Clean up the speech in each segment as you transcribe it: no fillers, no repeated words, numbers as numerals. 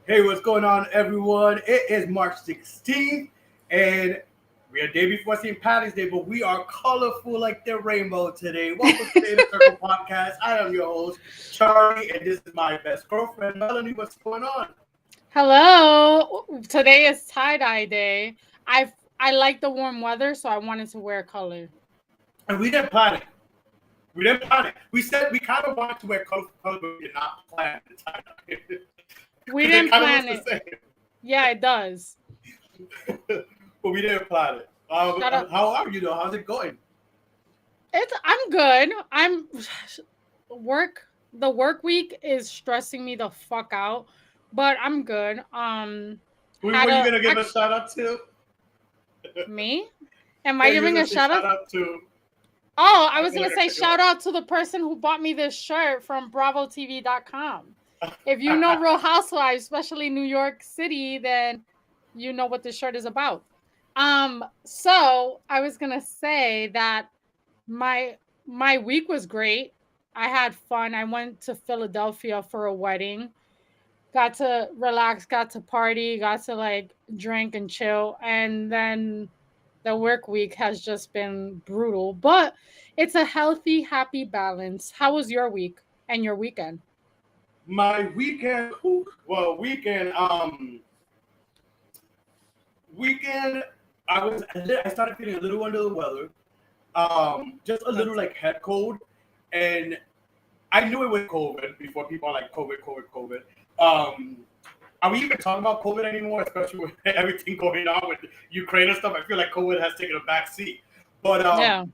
Hey, what's going on, everyone? It is March 16th, and we are a day before St. Patrick's Day, but we are colorful like the rainbow today. Welcome to the Circl podcast. I am your host, Charlie, and this is my best girlfriend, Melanie. What's going on? Hello. Today is tie-dye day. I like the warm weather, so I wanted to wear color. And we didn't plan it. We didn't plan it. We said we kind of wanted to wear colorful color, but we did not plan the time. We didn't plan it. it. Yeah, it does. But we didn't plan it. How are you though? How's it going? I'm good. The work week is stressing me the fuck out, but I'm good. Who are you gonna give a shout out to? Me? Am I giving a shout out to? Oh, I was gonna say shout out to the person who bought me this shirt from BravoTV.com. If you know Real Housewives, especially New York City, then you know what this shirt is about. So I was gonna say that my week was great. I had fun. I went to Philadelphia for a wedding. Got to relax, got to party, got to like drink and chill, and then the work week has just been brutal, but it's a healthy, happy balance. How was your week and your weekend? My weekend, weekend. I started feeling a little under the weather, just a little like head cold, and I knew it was COVID before people are like COVID. Are we even talking about COVID anymore, especially with everything going on with Ukraine and stuff? I feel like COVID has taken a back seat. But Yeah.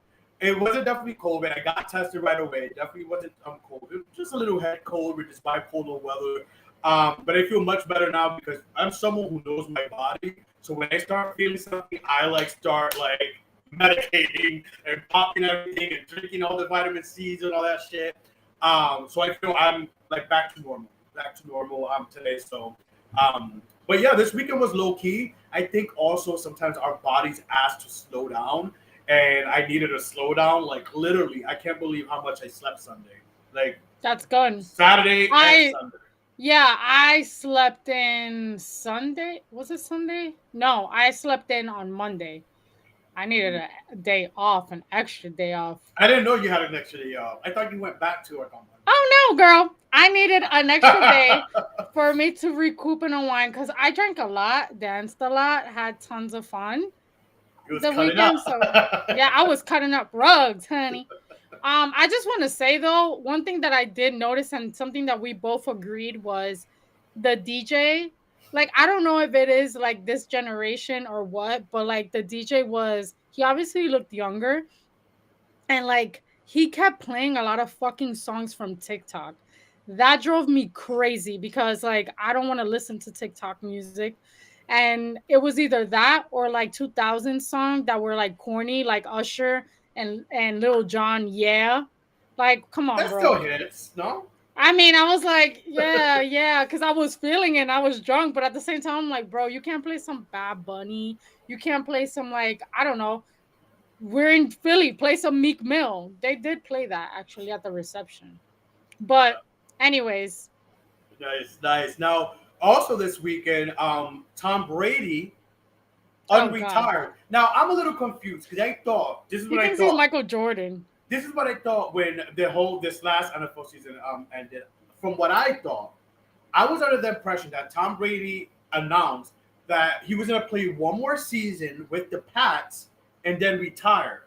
It wasn't definitely COVID. I got tested right away. It definitely wasn't COVID. Just a little head cold with this bipolar weather. But I feel much better now because I'm someone who knows my body. So when I start feeling something, I start medicating and popping everything and drinking all the vitamin C's and all that shit. So I feel I'm back to normal today. So, but yeah, this weekend was low key. I think also sometimes our bodies ask to slow down, and I needed a slow down. Like literally, I can't believe how much I slept Sunday. That's good. Saturday and Sunday. Yeah, I slept in Sunday. Was it Sunday? No, I slept in on Monday. I needed a day off, an extra day off. I didn't know you had an extra day off. I thought you went back to work on Monday. Oh no, girl. I needed an extra day for me to recoup and unwind because I drank a lot, danced a lot, had tons of fun. The weekend, so yeah, I was cutting up rugs, honey. I just want to say though, one thing that I did notice and something that we both agreed was the DJ. Like, I don't know if it is like this generation or what, but like the DJ he obviously looked younger, and like he kept playing a lot of fucking songs from TikTok. That drove me crazy because like I don't want to listen to TikTok music. And it was either that or like 2000 songs that were like corny, like Usher and Lil Jon. Yeah, like come on, that bro. Still hits, no? I mean, I was like, yeah, because I was feeling it. I was drunk, but at the same time, I'm like, bro, you can't play some Bad Bunny. You can't play some like I don't know. We're in Philly. Play some Meek Mill. They did play that actually at the reception. But anyways, nice. Now, also this weekend, Tom Brady unretired. Now I'm a little confused because I thought this is what I thought. He's Michael Jordan. This is what I thought when this last NFL season ended. From what I thought, I was under the impression that Tom Brady announced that he was going to play one more season with the Pats and then retire.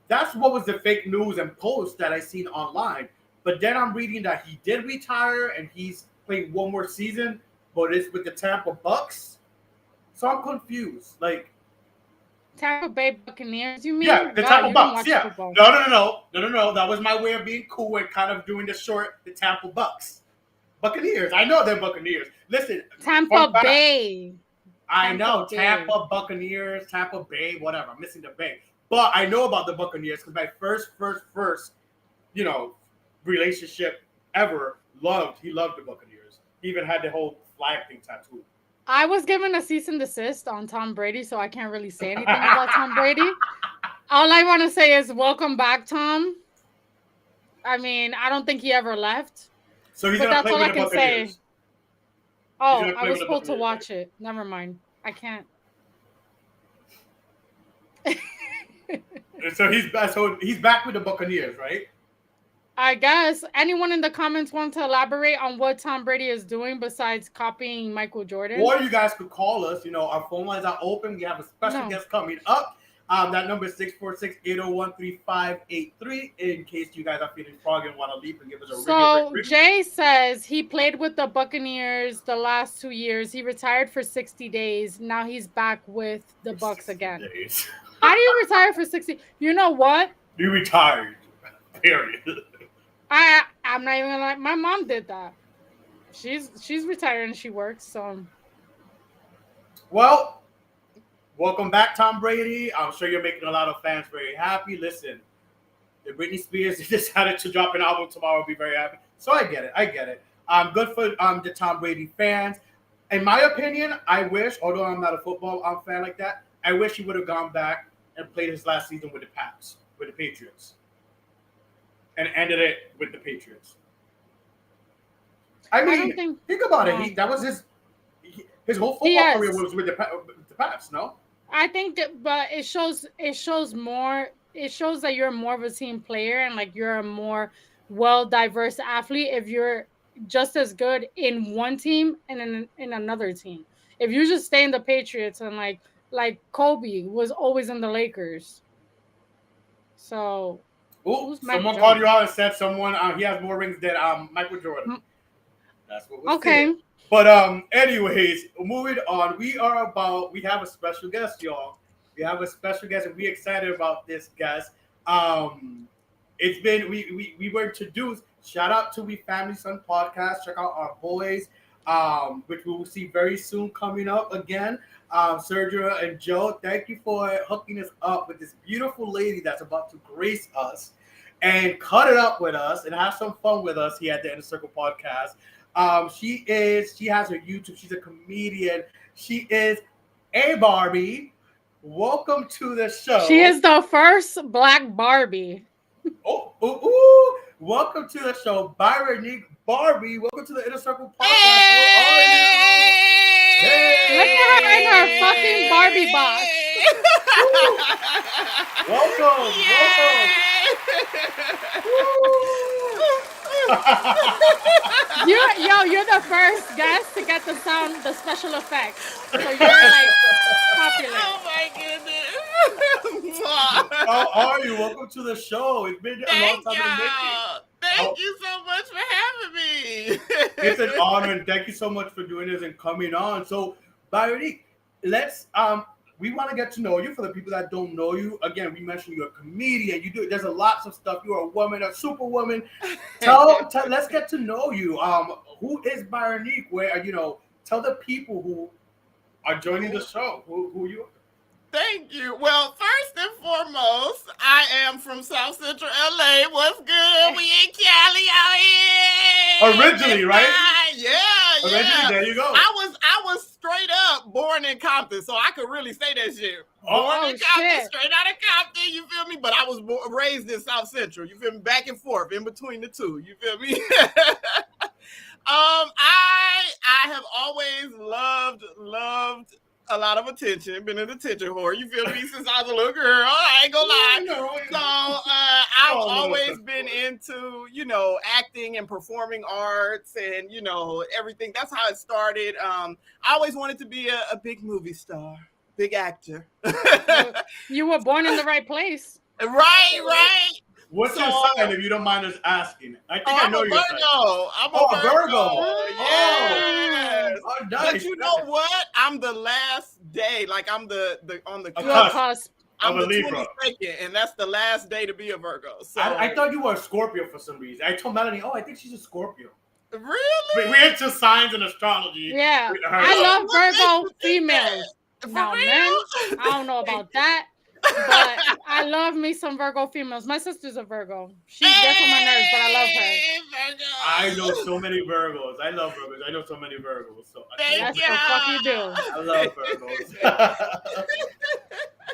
That's what was the fake news and posts that I seen online. But then I'm reading that he did retire and he's playing one more season, but it's with the Tampa Bucks. So I'm confused. Tampa Bay Buccaneers, you mean? Yeah, the Tampa Bucks. Yeah. No. That was my way of being cool and kind of doing the Tampa Bucks. Buccaneers. I know they're Buccaneers. Listen. Tampa Bay. I know. Tampa Buccaneers, Tampa Bay, whatever. I'm missing the Bay. But I know about the Buccaneers because my first, relationship ever he loved the Buccaneers. He even had the whole flag thing tattooed. I was given a cease and desist on Tom Brady, so I can't really say anything about Tom Brady. All I want to say is welcome back, Tom. I mean, I don't think he ever left. So he's going to play with the Buccaneers. Oh, I was supposed to watch it. Never mind. I can't. So he's back with the Buccaneers, right? I guess anyone in the comments want to elaborate on what Tom Brady is doing besides copying Michael Jordan? Or you guys could call us. You know, our phone lines are open. We have a special guest coming up. That number is 646-801-3583 in case you guys are feeling froggy and want to leave and give us a ring. Jay says he played with the Buccaneers the last 2 years. He retired for 60 days. Now he's back with the Bucs again. Days. How do you retire for 60? You know what? You retired. Period. I'm not even gonna lie. My mom did that. She's retired and she works. So, well, welcome back, Tom Brady. I'm sure you're making a lot of fans very happy. Listen, if Britney Spears decided to drop an album tomorrow, I'll be very happy. So I get it. Good for the Tom Brady fans. In my opinion, I wish, although I'm not a football fan like that, I wish he would have gone back and played his last season with the Patriots. And ended it with the Patriots. I mean, think about it. That was his whole football career was with the Pats. No, I think that, but it shows more. It shows that you're more of a team player and like you're a more diverse athlete if you're just as good in one team and in another team. If you just stay in the Patriots and like Kobe was always in the Lakers, so. Ooh, someone called you out and said he has more rings than Michael Jordan. That's what we're saying. But anyways, moving on. We have a special guest, y'all. We have a special guest, and we're excited about this guest. It's been we were introduced. Shout out to We Family Son podcast. Check out our boys, which we will see very soon coming up again. Sergio and Joe, thank you for hooking us up with this beautiful lady that's about to grace us and cut it up with us and have some fun with us here at the Inner Circle podcast. She has her YouTube. She's a comedian. She is a Barbie. Welcome to the show. She is the first Black Barbie. Welcome to the show, Byronique Barbie. Welcome to the Inner Circle podcast. How are you? Hey! Look at her in her fucking Barbie box. Welcome. You're the first guest to get the special effects. So you're like popular. Oh my goodness. How are you? Welcome to the show. It's been a long time in the making. Thank you so much for having me. It's an honor, and thank you so much for doing this and coming on. So, Byronique, let's we want to get to know you. For the people that don't know you, again, we mentioned you're a comedian. There's a lots of stuff. You're a woman, a superwoman. Let's get to know you. Who is Byronique? Tell the people who are joining the show who you are. Thank you. Well, first and foremost, I am from South Central LA. What's good? We in Cali out here. Originally, right? Yeah. Originally, there you go. I was straight up born in Compton, so I could really say that shit. Born in Compton, straight out of Compton, you feel me? But I was raised in South Central, you feel me? Back and forth, in between the two, you feel me? I have always loved a lot of attention, been an attention whore, you feel me, since I was a little girl, I ain't gonna lie. So I've always been into, acting and performing arts and, everything. That's how it started. I always wanted to be a big movie star, big actor. You were born in the right place. Right. What's your sign, if you don't mind us asking? I think I know your sign. I'm a Virgo. Yes. Oh, nice. But you know what? I'm the last day. Like I'm on the cusp. I'm the 22nd, and that's the last day to be a Virgo. So I thought you were a Scorpio for some reason. I told Melanie, I think she's a Scorpio. Really? We're into signs and astrology. Yeah. I love Virgo females. Now, men, I don't know about that. But I love me some Virgo females. My sister's a Virgo. She's gets on my nerves, but I love her. Virgo. I know so many Virgos. I love Virgos. I know so many Virgos. So that's the fuck you do. I love Virgos.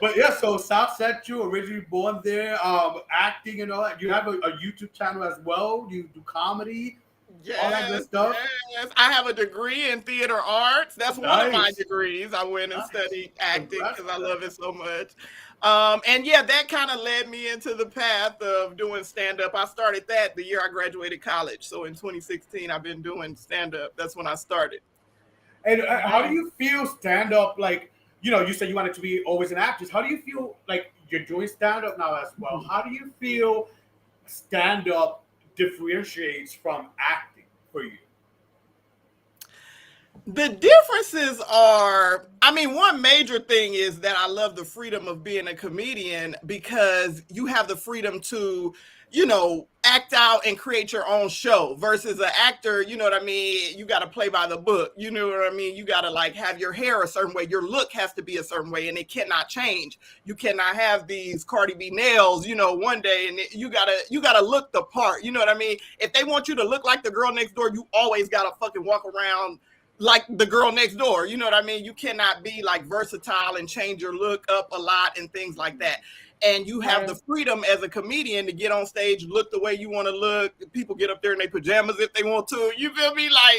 But yeah, so South Central, originally born there, acting and all that. You have a YouTube channel as well. You do comedy. all that good stuff. Yes. I have a degree in theater arts. That's one of my degrees. I went and studied acting because I love it so much. And yeah, that kind of led me into the path of doing stand-up. I started that the year I graduated college. So in 2016, I've been doing stand-up. That's when I started. And how do you feel stand-up? Like, you said you wanted to be always an actress. How do you feel like you're doing stand-up now as well? How do you feel stand-up differentiates from acting for you? The differences are, one major thing is that I love the freedom of being a comedian because you have the freedom to, act out and create your own show versus an actor, you got to play by the book. You know what I mean? You got to like have your hair a certain way. Your look has to be a certain way and it cannot change. You cannot have these Cardi B nails, one day and you gotta look the part. You know what I mean? If they want you to look like the girl next door, you always got to fucking walk around like the girl next door. You know what I mean? You cannot be like versatile and change your look up a lot and things like that. And you have the freedom as a comedian to get on stage, look the way you want to look. People get up there in their pajamas if they want to. You feel me? Like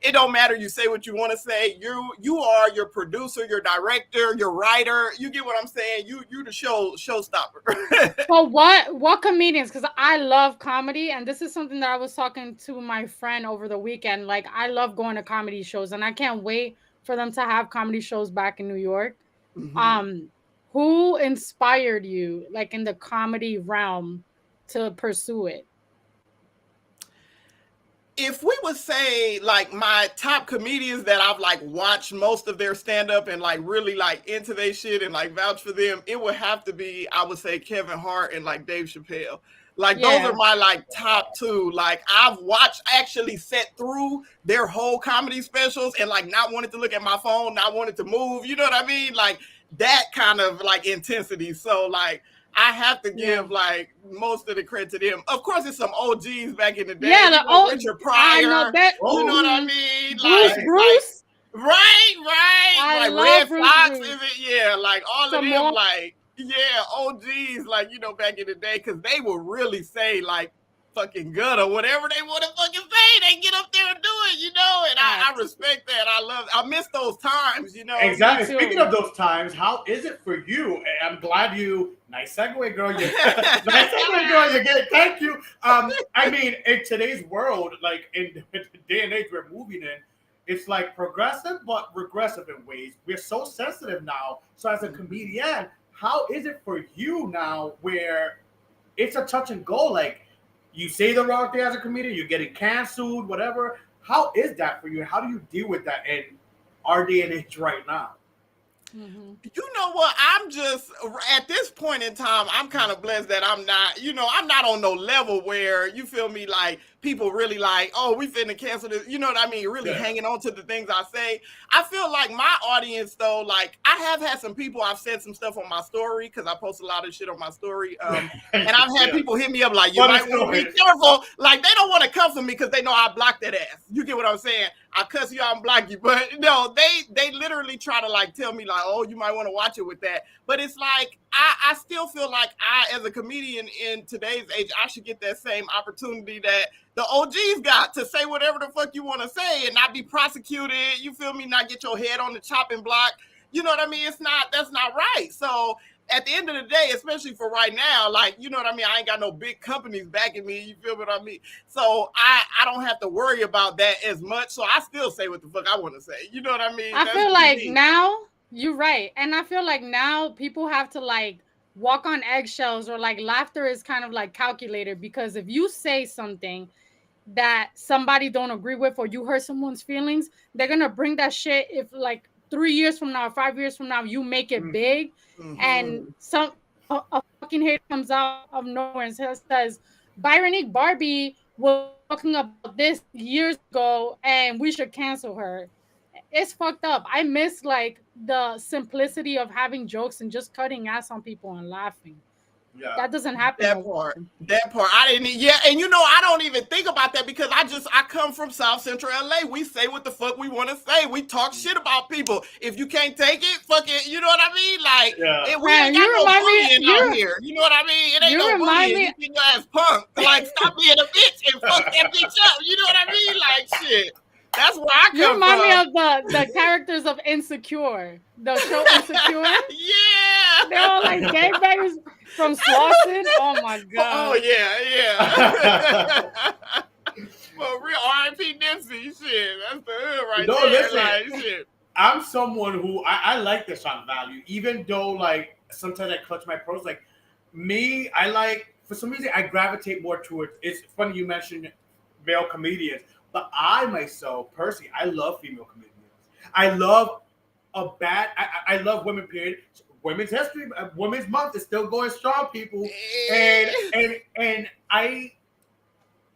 it don't matter. You say what you want to say. You are your producer, your director, your writer. You get what I'm saying? You the showstopper. Well, what comedians? Because I love comedy, and this is something that I was talking to my friend over the weekend. Like, I love going to comedy shows, and I can't wait for them to have comedy shows back in New York. Mm-hmm. Who inspired you, like in the comedy realm, to pursue it? If we would say like my top comedians that I've like watched most of their stand-up and like really like into their shit and like vouch for them, it would have to be, I would say, Kevin Hart and like Dave Chappelle. Like those are my like top two. Like I've actually sat through their whole comedy specials and like not wanted to look at my phone, not wanted to move. You know what I mean? Like that kind of like intensity. So like I have to give like most of the credit to them. Of course, it's some OGs back in the day. Yeah, the old Richard Pryor. You know what I mean? Bruce. Right. I like love Red Bruce. Fox, is it? Yeah, like all of them, like OGs, like back in the day, because they would really say like fucking good or whatever they want to fucking say. They get up there and do it, and I respect that. I miss those times, Exactly. Speaking of those times, how is it for you? I'm glad nice segue, girl. Nice segue, girl. You get thank you. In today's world, like in the day and age we're moving in, it's like progressive but regressive in ways. We're so sensitive now. So as a comedian, how is it for you now where it's a touch and go? Like, you say the wrong thing as a comedian, you're getting canceled, whatever. How is that for you? How do you deal with that in our day and age right now? Mm-hmm. You know what? I'm just at this point in time, I'm kind of blessed that I'm not, I'm not on no level where you feel me like people really like, oh, we finna cancel this. You know what I mean? Really hanging on to the things I say. I feel like my audience, though, like I have had some people, I've said some stuff on my story because I post a lot of shit on my story. And I've had people hit me up like, you might want to be careful. Like they don't want to come for me because they know I block that ass. You get what I'm saying? I cuss you out and block you. But no, they literally try to like tell me like, oh, you might want to watch it with that. But it's like, I still feel like I, as a comedian in today's age, I should get that same opportunity that the OGs got to say whatever the fuck you want to say and not be prosecuted. You feel me? Not get your head on the chopping block. You know what I mean? That's not right. So at the end of the day, especially for right now, like, you know what I mean? I ain't got no big companies backing me. You feel what I mean? So I don't have to worry about that as much. So I still say what the fuck I want to say. You know what I mean? I feel like now, you're right. And I feel like now people have to like walk on eggshells, or like laughter is kind of like calculated, because if you say something that somebody don't agree with or you hurt someone's feelings, they're going to bring that shit if like 3 years from now, 5 years from now, you make it big and a fucking hater comes out of nowhere and says, Byronique Barbie was talking about this years ago and we should cancel her. It's fucked up. I miss like the simplicity of having jokes and just cutting ass on people and laughing. Yeah. That doesn't happen. That part. I didn't. Yeah, and I don't even think about that because I come from South Central LA. We say what the fuck we want to say. We talk shit about people. If you can't take it, fuck it. You know what I mean? Like, we ain't got no bullying out here. You know what I mean? It ain't no bullying. You think your ass punk. Like, stop being a bitch and fuck that bitch up. You know what I mean? Like, shit. That's where I come from. You remind me of the characters of Insecure. The show Insecure. Yeah. They're all like gangbangers from Slauson. Oh my god. Oh yeah. Well, real R.I.P. Nipsey shit. That's the hood right there. Listen, like, shit. I'm someone who I like the shock value, even though like sometimes I clutch my pearls. Like me, I like for some reason I gravitate more towards. It's funny you mentioned male comedians. But I myself, personally, I love female comedians. I love I love women, period. Women's history, Women's Month is still going strong, people. And I,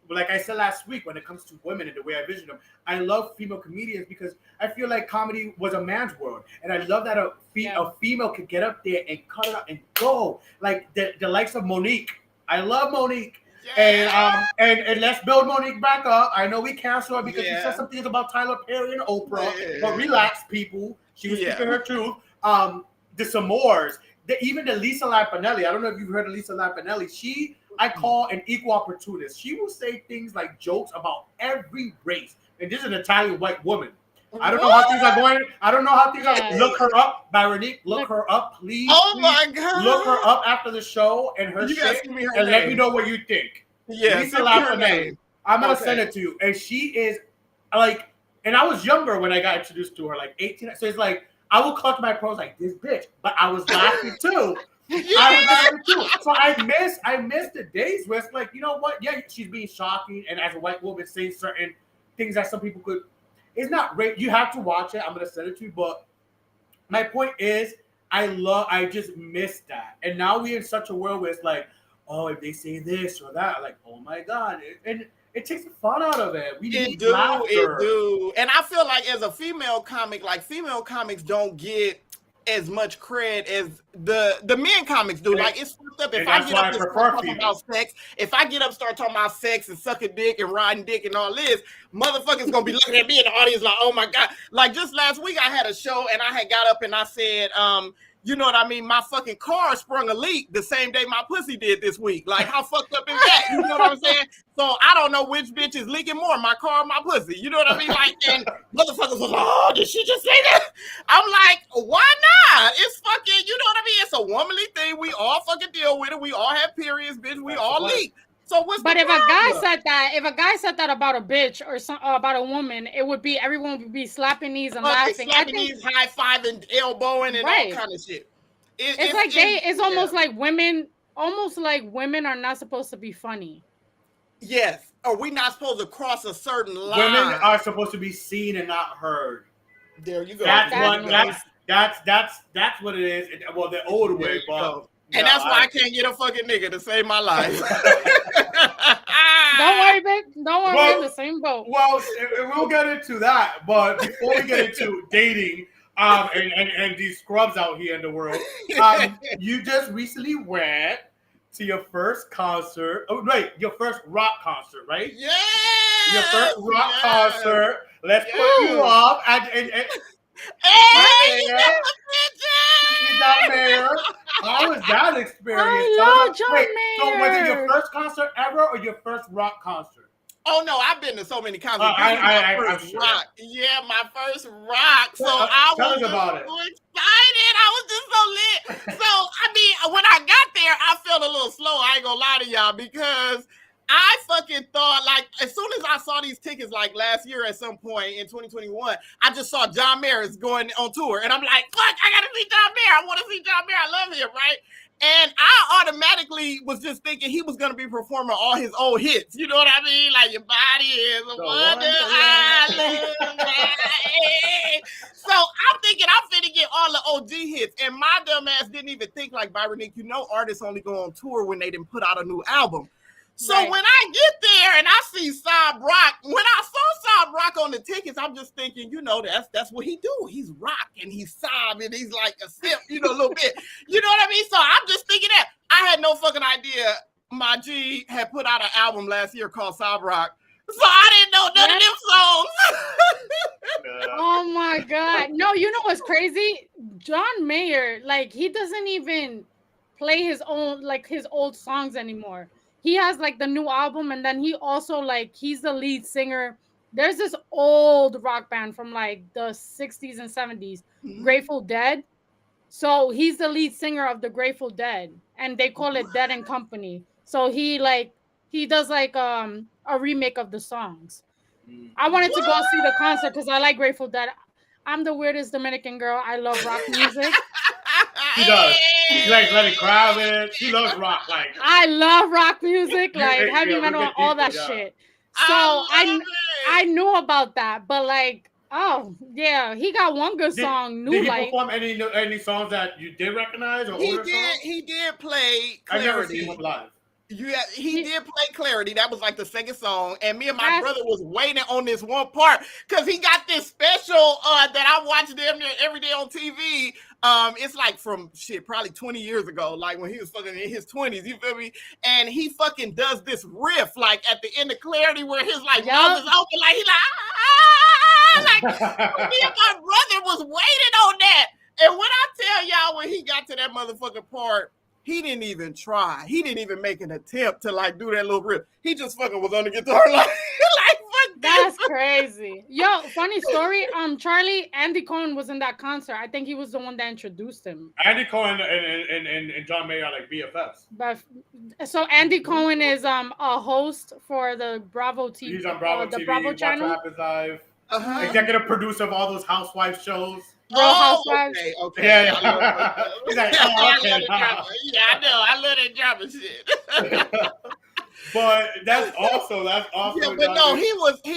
like I said last week, when it comes to women and the way I vision them, I love female comedians because I feel like comedy was a man's world. And I love that a female could get up there and cut it up and go. Like the likes of Monique. I love Monique. Yeah. And let's build Monique back up. I know we cancel her because she said some things about Tyler Perry and Oprah, but relax, people. She was speaking her truth. The Samores, even the Lisa Lampanelli. I don't know if you've heard of Lisa Lampanelli. I call an equal opportunist. She will say things like jokes about every race, and this is an Italian white woman. I don't know how things are going. I don't know how things are. Look her up, Byronique. Look her up, please. Oh my God! Look her up after the show and her shit, and let me know what you think. Yeah, Lisa Lampanelli. I'm gonna send it to you, and she is like. And I was younger when I got introduced to her, like 18. So it's like I would clutch my pearls like this bitch, but I was laughing too. So I miss the days where it's like, you know what? Yeah, she's being shocking, and as a white woman saying certain things that some people could. It's not great. You have to watch it. I'm gonna send it to you. But my point is, I just miss that. And now we're in such a world where it's like, oh, if they say this or that, like, oh my God, and it takes the fun out of it. It do. And I feel like as a female comic, like female comics don't get as much cred as the men comics do. Like it's fucked up. If I get up and start talking about sex, if I get up and start talking about sex and sucking dick and riding dick and all this, motherfuckers gonna be looking at me in the audience like, oh my God. Like just last week I had a show and I had got up and I said, you know what I mean? My fucking car sprung a leak the same day my pussy did this week. Like, how fucked up is that? You know what I'm saying? So I don't know which bitch is leaking more, my car or my pussy. You know what I mean? Like, and motherfuckers was like, oh, did she just say that? I'm like, why not? It's fucking, you know what I mean? It's a womanly thing. We all fucking deal with it. We all have periods, bitch. We all leak. So what's but if a guy said that about a bitch or about a woman, it would be everyone would be slapping knees and laughing. Slapping knees, high fiving, elbowing, and all kind of shit. It's almost like women are not supposed to be funny. Yes, or we not supposed to cross a certain line. Women are supposed to be seen and not heard. There you go. That's what it is. Well, the old way, but. And that's why I can't get a fucking nigga to save my life. Don't worry, babe. Don't worry, we're in the same boat. Well, we'll get into that. But before we get into dating and these scrubs out here in the world, you just recently went to your first concert. Oh, wait, your first rock concert, right? Yeah. Your first rock concert. Let's put you up. And John Meyer. How was that experience? I love John Meyer. So was it your first concert ever or your first rock concert? Oh no, I've been to so many concerts. I'm sure. Rock. Yeah, my first rock. So I was so excited. I was just so lit. So I mean, when I got there, I felt a little slow. I ain't gonna lie to y'all because I fucking thought, like, as soon as I saw these tickets, like last year at some point in 2021, I just saw John Meyer is going on tour. And I'm like, fuck, I gotta see John Meyer. I want to see John Meyer. I love him, right? And I automatically was just thinking he was gonna be performing all his old hits. You know what I mean? Like, your body is a wonder island. So I'm thinking I'm finna get all the OG hits. And my dumb ass didn't even think, like, Byronique, you know, artists only go on tour when they didn't put out a new album. So when I get there and I see Saab Rock, when I saw Saab Rock on the tickets, I'm just thinking, you know, that's what he do. He's rock and he's Saab and he's like a sip, you know, a little bit. You know what I mean? So I'm just thinking that. I had no fucking idea my G had put out an album last year called Sob Rock. So I didn't know none of them songs. Oh my God. No, you know what's crazy? John Mayer, like, he doesn't even play his own, like, his old songs anymore. He has, like, the new album, and then he also, like, he's the lead singer. There's this old rock band from, like, the 60s and 70s, Grateful Dead. So he's the lead singer of the Grateful Dead, and they call it Dead and Company. So he does like a remake of the songs. I wanted to go see the concert because I like Grateful Dead. I'm the weirdest Dominican girl. I love rock music. She does. She likes Lenny Kravitz. She loves rock. Like, I love rock music, like heavy metal, all that shit. So I knew about that, but like, oh yeah, he got one good song. Did he perform any songs that you did recognize? Or he did play Clarity. I've never seen him live. He did play Clarity. That was like the second song. And me and my brother was waiting on this one part because he got this special that I watch damn near every day on TV. It's like from probably 20 years ago, like when he was fucking in his 20s, you feel me? And he fucking does this riff like at the end of Clarity where his like mouth is open, like he like me and my brother was waiting on that. And when I tell y'all when he got to that motherfucking part, he didn't even try. He didn't even make an attempt to like do that little riff. He just fucking was on the guitar like fuck That's crazy. Yo, funny story. Charlie, Andy Cohen was in that concert. I think he was the one that introduced him. Andy Cohen and John Mayer are like BFFs. But so Andy Cohen is a host for the Bravo TV. He's on Bravo TV. Bravo channel. Watch What Happens Live. Executive producer of all those Housewives shows. Real Housewives. Okay. Yeah. He's like, okay. Yeah, I know. I love that drama shit. But that's also. Yeah, but no, he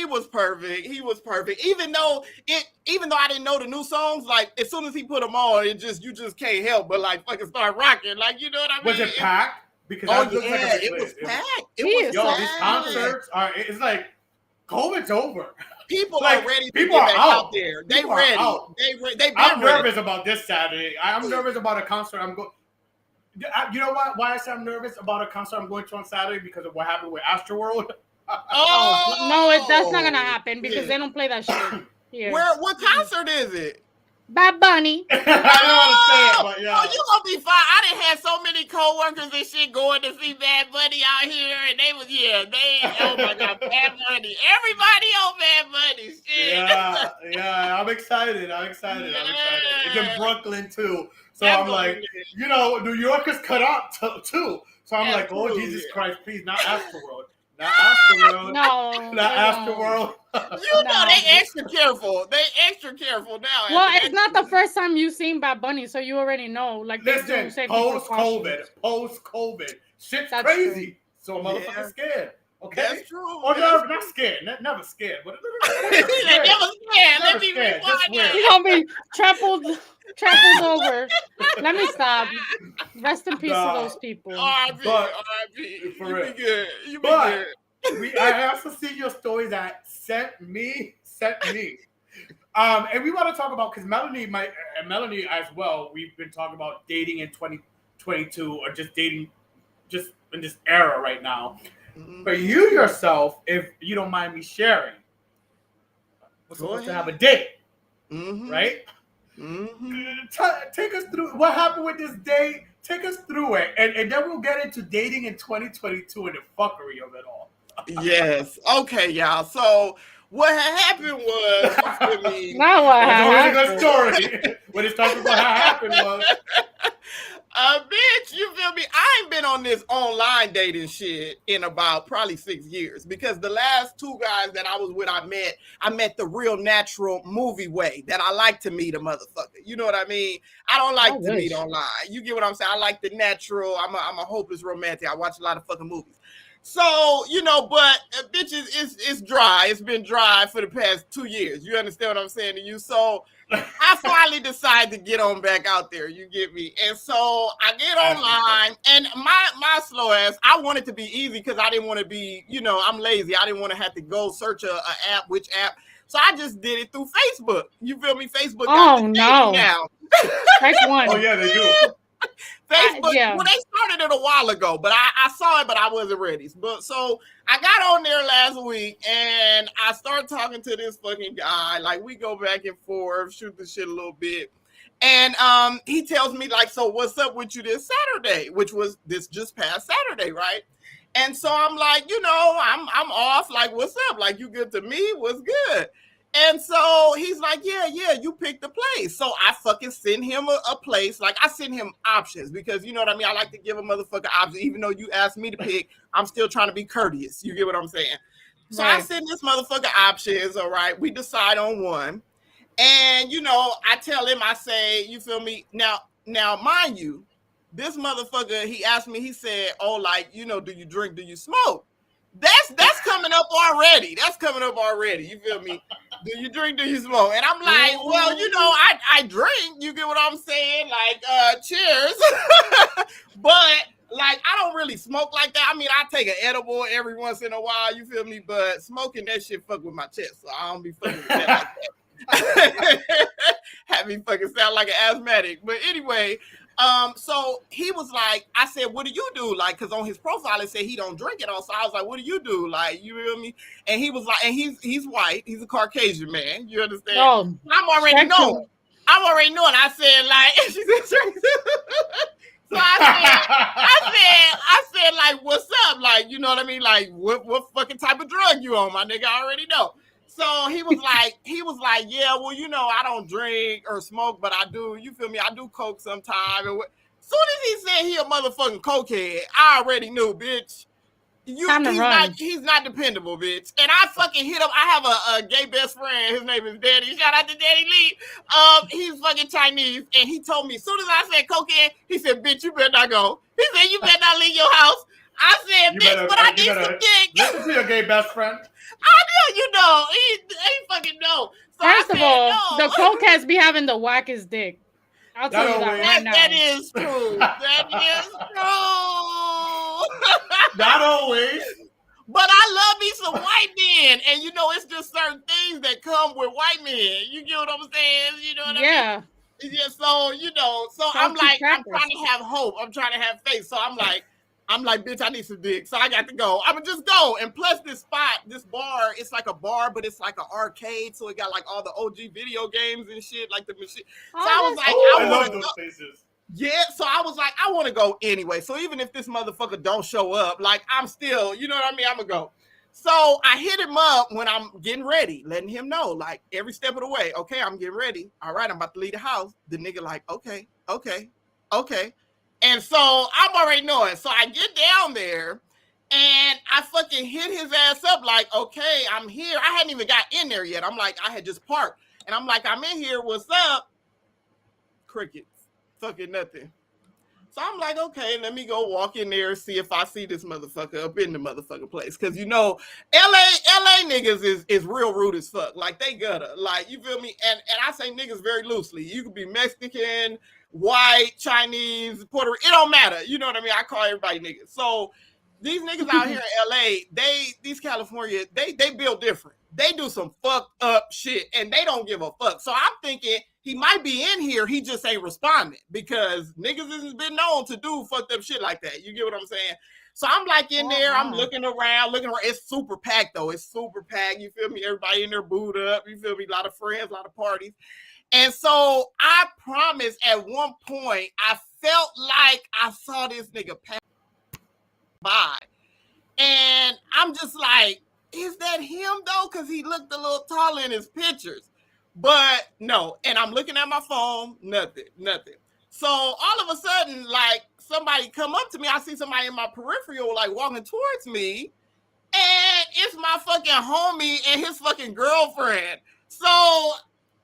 was perfect. He was perfect. Even though I didn't know the new songs, like as soon as he put them on, you just can't help but like fucking start rocking. Like, you know what I mean? Was it packed? Because it was packed. These concerts are. It's like COVID's over. People are ready. People are out there. They ready. I'm nervous about this Saturday. I'm nervous about a concert. I'm going. You know what? Why I say I'm nervous about a concert I'm going to on Saturday because of what happened with Astroworld. No, that's not gonna happen because they don't play that shit here. What concert is it? Bad Bunny. I don't want to say it, but yeah. Oh, you gonna be fine. I done had so many coworkers and shit going to see Bad Bunny out here, and they oh my God, Bad Bunny. Everybody on Bad Bunny. Shit. Yeah. I'm excited. It's in Brooklyn too, so I'm like, New Yorkers cut out too. So I'm like, oh Jesus Christ, please, not Astroworld. Not Astroworld. No. Not Astroworld. They extra careful. Now. Well, it's not the first time you've seen Bad Bunny, so you already know. Like, listen, post-COVID, shit's crazy. True. So a motherfucker's scared. Okay, that's true. Or not scared. Never scared. But never scared. Let me rewind. He's gonna be trampled over. Let me stop. Rest in peace to those people. R.I.P. For real. You be good. I also see your story that sent me. And we want to talk about because Melanie as well. We've been talking about dating in 2022 or just dating, just in this era right now. Mm-hmm. But you yourself, if you don't mind me sharing, was supposed to have a date, right? Mm-hmm. Take us through what happened with this date. Take us through it, and then we'll get into dating in 2022 and the fuckery of it all. Yes. Okay, y'all. So what had happened was now what happened? It's a good story. What it's talking about how happened was. Bitch, you feel me? I ain't been on this online dating shit in about probably 6 years because the last two guys that I was with, I met the real natural movie way that I like to meet a motherfucker. You know what I mean? I don't like to meet online. You get what I'm saying? I like the natural. I'm a hopeless romantic. I watch a lot of fucking movies. So, but bitches, it's dry. It's been dry for the past 2 years. You understand what I'm saying to you? So I finally decided to get on back out there. You get me? And so I get online, and my slow ass, I want it to be easy because I didn't want to be, I'm lazy. I didn't want to have to go search a app, which app. So I just did it through Facebook. You feel me? Facebook got the dating now. That's one. Oh, yeah, they do. Facebook, yeah. well, they started it a while ago, but I saw it, but I wasn't ready. But so I got on there last week and I started talking to this fucking guy. Like we go back and forth, shoot the shit a little bit. And he tells me like, so what's up with you this Saturday, which was this just past Saturday, right? And so I'm like, you know, I'm off. Like, what's up? Like, you good to me? What's good? And so he's like, yeah, you picked the place. So I fucking send him a place. Like, I send him options because, you know what I mean? I like to give a motherfucker options. Even though you asked me to pick, I'm still trying to be courteous. You get what I'm saying? So I send this motherfucker options, all right? We decide on one. And, you know, I tell him, I say, you feel me? Now, mind you, this motherfucker, he asked me, he said, oh, like, you know, do you drink, do you smoke? That's coming up already. That's coming up already. You feel me? Do you drink, do you smoke? And I'm like, well, you know, I drink. You get what I'm saying? Like, cheers. But, like, I don't really smoke like that. I mean, I take an edible every once in a while. You feel me? But smoking that shit fuck with my chest. So I don't be fucking with that like that. Have me fucking sound like an asthmatic. But anyway, so he was like, I said, what do you do? Like, cause on his profile it said he don't drink it all. So I was like, what do you do? Like, you feel me? And he was like, and he's white, he's a Caucasian man. You understand? Oh, I'm already knowing. I said, like, she said, so I said, like, what's up? Like, you know what I mean? Like, what fucking type of drug you on, my nigga? I already know. So he was like, yeah, well, you know, I don't drink or smoke, but I do, you feel me? I do coke sometime. And soon as he said he a motherfucking cokehead, I already knew, bitch. He's not dependable, bitch. And I fucking hit him. I have a gay best friend. His name is Daddy. Shout out to Daddy Lee. He's fucking Chinese. And he told me, as soon as I said cokehead, he said, bitch, you better not go. He said, you better not leave your house. I said, bitch, but I need some dick. Listen to your gay best friend. I know, you know, he fucking know. So first of all, the cokeheads be having the wackest dick. I'll tell you that right now. That is true. That is true. Not always. But I love me some white men. And, you know, it's just certain things that come with white men. You get what I'm saying? You know what I mean? Yeah, so, you know, so I'm like, I'm trying to have hope. I'm trying to have faith. So I'm like, bitch, I need some dick. So I got to go. I'm going to just go. And plus this bar, it's like a bar, but it's like an arcade. So it got like all the OG video games and shit, like the machine. So I was like, I love those places. Yeah, so I was like, I want to go anyway. So even if this motherfucker don't show up, like I'm still, you know what I mean? I'm going to go. So I hit him up when I'm getting ready, letting him know, like every step of the way, okay, I'm getting ready. All right, I'm about to leave the house. The nigga like, okay. And so I'm already knowing. So I get down there and I fucking hit his ass up like, okay, I'm here. I hadn't even got in there yet. I'm like, I had just parked. And I'm like, I'm in here. What's up? Crickets. Fucking nothing. So I'm like, okay, let me go walk in there and see if I see this motherfucker up in the motherfucking place. Because, you know, LA niggas is real rude as fuck. Like, they gutter. Like, you feel me? And I say niggas very loosely. You could be Mexican, white, Chinese, Puerto Rican. It don't matter. You know what I mean? I call everybody niggas. So these niggas out here in LA, these California, they build different. They do some fucked up shit and they don't give a fuck. So I'm thinking he might be in here. He just ain't responding because niggas has been known to do fucked up shit like that. You get what I'm saying? So I'm like in there, I'm looking around. It's super packed though. It's super packed. You feel me? Everybody in there booed up. You feel me? A lot of friends, a lot of parties. And so I promise at one point, I felt like I saw this nigga pass by. And I'm just like, is that him though? Because he looked a little taller in his pictures. But no. And I'm looking at my phone, nothing. So all of a sudden, like somebody come up to me. I see somebody in my peripheral like walking towards me. And it's my fucking homie and his fucking girlfriend. So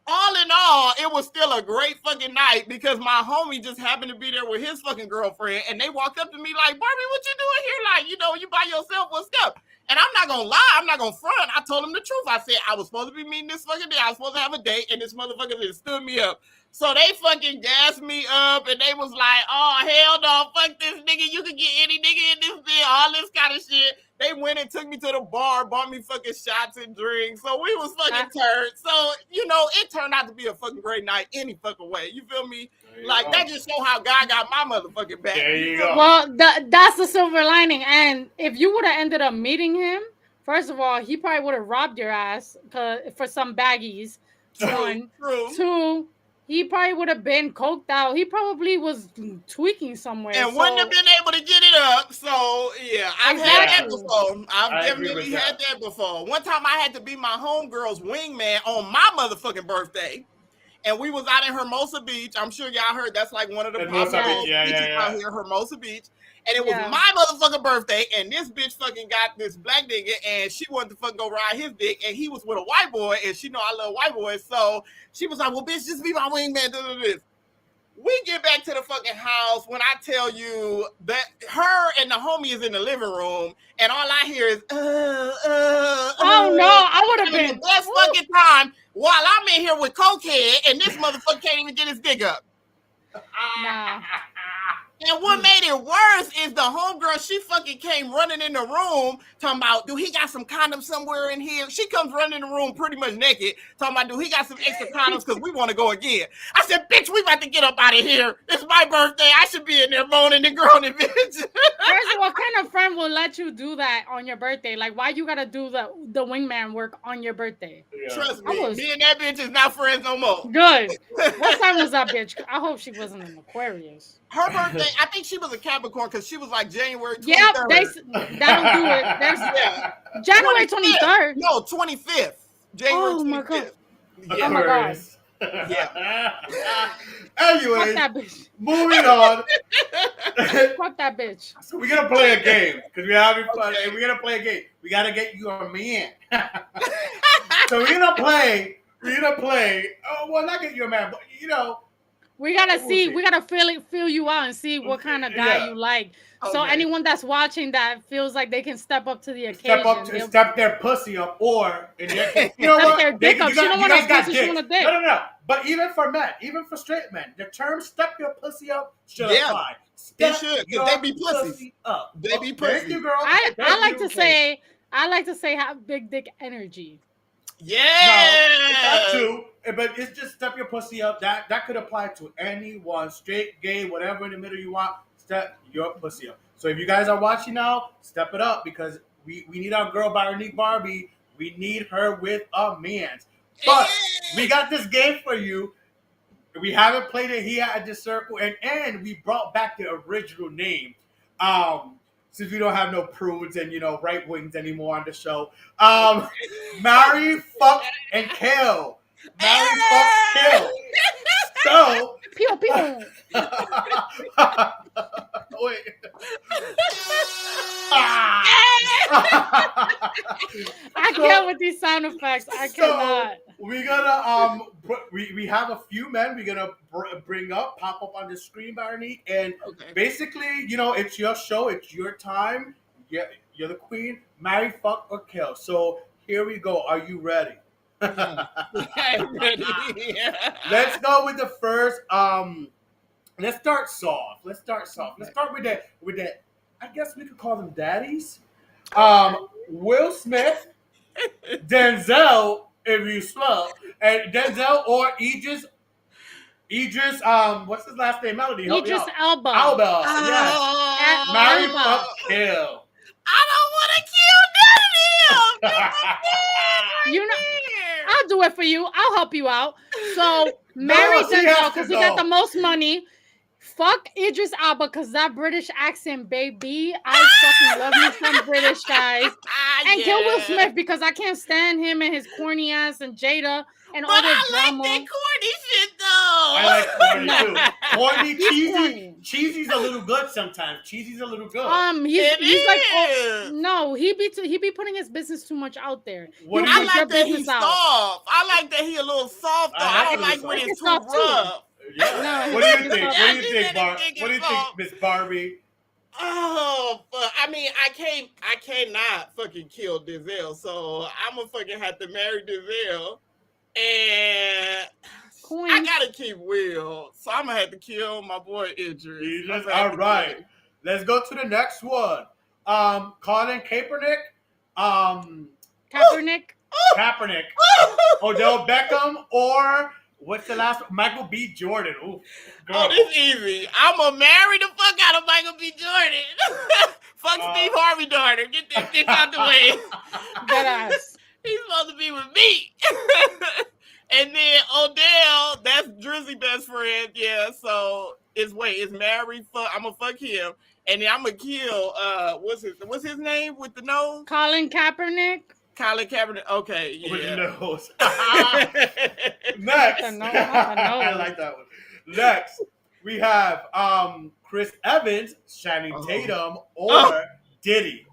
all in all, it was still a great fucking night because my homie just happened to be there with his fucking girlfriend. And they walked up to me like, Barbie, what you doing here? Like, you know, you by yourself, what's up? And I'm not going to lie. I'm not going to front. I told him the truth. I said, I was supposed to be meeting this fucking day. I was supposed to have a date. And this motherfucker just stood me up. So they fucking gassed me up and they was like, oh, hell no, fuck this nigga. You can get any nigga in this bit, all this kind of shit. They went and took me to the bar, bought me fucking shots and drinks. So we was fucking turned. So, you know, it turned out to be a fucking great night any fucking way. You feel me? Like, that just show how God got my motherfucking back. There you go. Well, that's the silver lining. And if you would have ended up meeting him, first of all, he probably would have robbed your ass for some baggies. True. Two, he probably would have been coked out. He probably was tweaking somewhere. And wouldn't have been able to get it up. So, yeah, I've had that before. I've definitely had that before. One time I had to be my homegirl's wingman on my motherfucking birthday. And we was out in Hermosa Beach. I'm sure y'all heard that's like one of the popular beaches out here, Hermosa Beach. And it was my motherfucking birthday, and this bitch fucking got this black nigga, and she wanted to fucking go ride his dick, and he was with a white boy, and she know I love white boys, so she was like, well, bitch, just be my wingman, do this. We get back to the fucking house when I tell you that her and the homie is in the living room, and all I hear is, oh no, I would have been the best fucking time while I'm in here with cokehead, and this motherfucker can't even get his dick up. Nah. And what made it worse is the homegirl, she fucking came running in the room talking about, do he got some condoms somewhere in here? She comes running in the room pretty much naked, talking about, do he got some extra condoms because we want to go again? I said, bitch, we about to get up out of here. It's my birthday. I should be in there moaning and groaning, bitch. First of all, what kind of friend will let you do that on your birthday? Like, why you got to do the wingman work on your birthday? Yeah. Trust me, me and that bitch is not friends no more. Good. What time was that bitch? I hope she wasn't an Aquarius. Her birthday, I think she was a Capricorn because she was like January 23rd. Yep, that'll do it. There's January 23rd. No, 25th. January 25th. Oh my god. Yeah. Oh my god. Yeah. Anyway, fuck that bitch. Moving on. Fuck that bitch. So we're gonna play a game because we're having fun, and we're gonna play a game. We gotta get you a man. So we're gonna play. Oh well, not get you a man, but you know. We gotta see. We gotta feel you out and see what kind of guy you like. Okay. So anyone that's watching that feels like they can step up to the occasion. Step their pussy up, or you know what? Their dick up. She don't want a pussy. She want a dick. No. But even for men, even for straight men, the term "step your pussy up" should apply. They should, because they be pussy up. They be pussy. Thank you, girl. I like to say have big dick energy. Yeah, no, that too. But it's just step your pussy up. That could apply to anyone, straight, gay, whatever in the middle you want. Step your pussy up. So if you guys are watching now, step it up because we need our girl Byronique Barbie. We need her with a man. But we got this game for you. We haven't played it here at the Circl, and we brought back the original name. Since we don't have no prudes and right wings anymore on the show. Marry, fuck, and kill. Marry, fuck, kill. So pew pew. Wait. I can't with these sound effects. I cannot. We're gonna we have a few men we're gonna pop up on the screen, Byronique, and basically, it's your show, it's your time. You're the queen. Marry, fuck, or kill. So here we go. Are you ready? I'm ready. Let's go with the first. Let's start soft. Let's start with the. I guess we could call them daddies. Will Smith, Denzel, if you slow, and Denzel or Idris. What's his last name? Melody. Idris Elba. Elba. Yes. Marry, fuck, kill. I don't want to kill none of them. I'll do it for you. I'll help you out. So marry Denzel because he got the most money. Fuck Idris Elba because that British accent, baby. I fucking love me some British guys. And kill Will Smith because I can't stand him and his corny ass and Jada and all that drama. I like that corny shit though. I like corny too. Corny, cheesy's a little good sometimes. Cheesy's a little good. He's like, no, he be putting his business too much out there. I like that he's soft. I like that he a little soft though. I don't like when it's too rough. Yeah. No, what do you think? What do you think, Miss Barbie? Oh, I mean, I cannot fucking kill Denzel, so I'm gonna fucking have to marry Denzel. And Queen. I gotta keep Will, so I'm gonna have to kill my boy Idris. All right, let's go to the next one. Colin Kaepernick. Kaepernick. Kaepernick. Odell Beckham, or what's the last one? Michael B. Jordan. Ooh, girl. Oh, this easy. I'm gonna marry the fuck out of Michael B. Jordan. Fuck Steve Harvey daughter. Get this bitch out the way. That ass. He's supposed to be with me. And then Odell, that's Drizzy best friend. Yeah, so it's married. I'm gonna fuck him. And then I'm gonna kill what's his name with the nose? Colin Kaepernick. Colin Kaepernick. Okay, yeah. With the nose. Next. I like that one. Next, we have Chris Evans, Channing Tatum, or Diddy.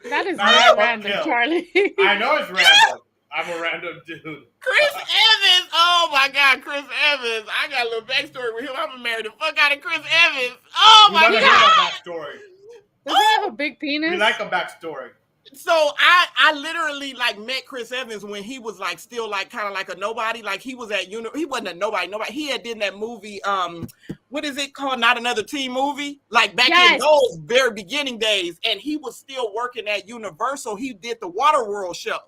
That is not random, Charlie. I know it's random. I'm a random dude. Chris Evans. Oh my God, Chris Evans. I got a little backstory with him. I'm gonna marry the fuck out of Chris Evans. Oh my God. Hear that backstory. Does he have a big penis? We like a backstory. So I literally like met Chris Evans when he was like still like kind of like a nobody. Like he was at he wasn't a nobody. He had did that movie. What is it called? Not Another Teen Movie. Like back in those very beginning days, and he was still working at Universal. He did the Waterworld show.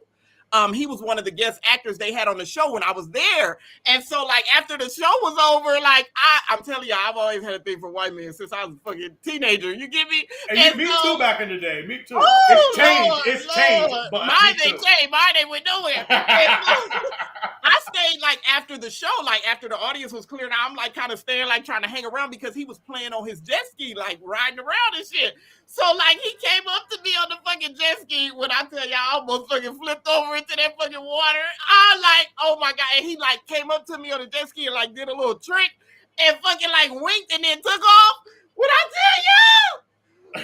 He was one of the guest actors they had on the show when I was there. And so like after the show was over, like I'm telling you, I've always had a thing for white men since I was a fucking teenager. You get me? And me too back in the day. Me too. It's changed. It's changed. But mine ain't changed. Mine ain't went nowhere. I stayed like after the show, like after the audience was cleared out, I'm like kind of staying like trying to hang around because he was playing on his jet ski, like riding around and shit. So like he came up to me on the fucking jet ski when I tell y'all I almost fucking flipped over into that fucking water. I like, oh my God. And he like came up to me on the jet ski and like did a little trick and fucking like winked and then took off. What I tell y'all?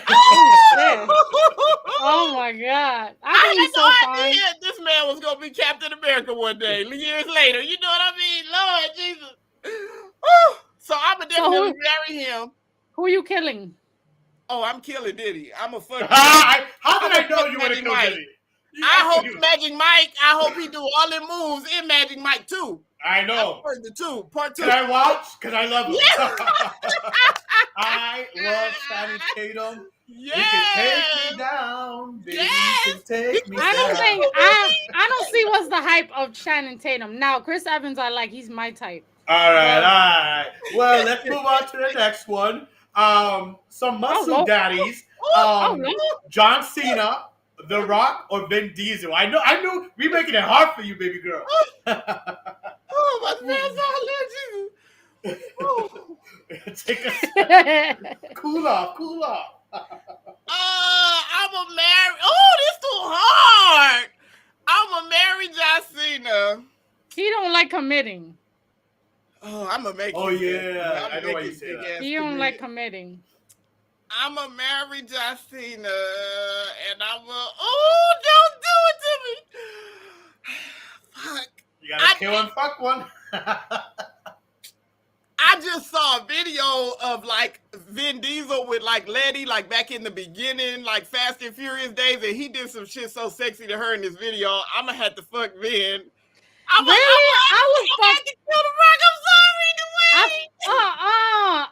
Oh, oh my God. I had no idea this man was gonna be Captain America one day, years later. You know what I mean? Lord Jesus. So I'm gonna definitely marry him. Who are you killing? Oh, I'm killing Diddy. I'm a fucking. How did I know you want to kill Diddy? I hope Magic Mike. I hope he do all the moves in Magic Mike 2. I know. Part 2. Can I watch? Because I love him. I love Channing Tatum. Yeah. You can take me down, baby. You can take me down. I don't see what's the hype of Channing Tatum. Now, Chris Evans, I like. He's my type. All right. Well, let's move on to the next one. Some muscle daddies. John Cena, The Rock, or Vin Diesel. I know we making it hard for you, baby girl. Oh, my friends all legends. Take a cool off. I'm a marry. Oh, this too hard. I'm a marry John Cena. He don't like committing. Oh, I'm gonna make. Oh yeah, I know why you say that. He don't like committing. I'm a marry John Cena, and I'm a. Oh, don't do it to me. Fuck. You gotta kill and fuck one. I just saw a video of like Vin Diesel with like Letty, like back in the beginning, like Fast and Furious days, and he did some shit so sexy to her in this video. I'm gonna have to fuck Vin. I was to kill The Rock. I'm sorry, Dwayne.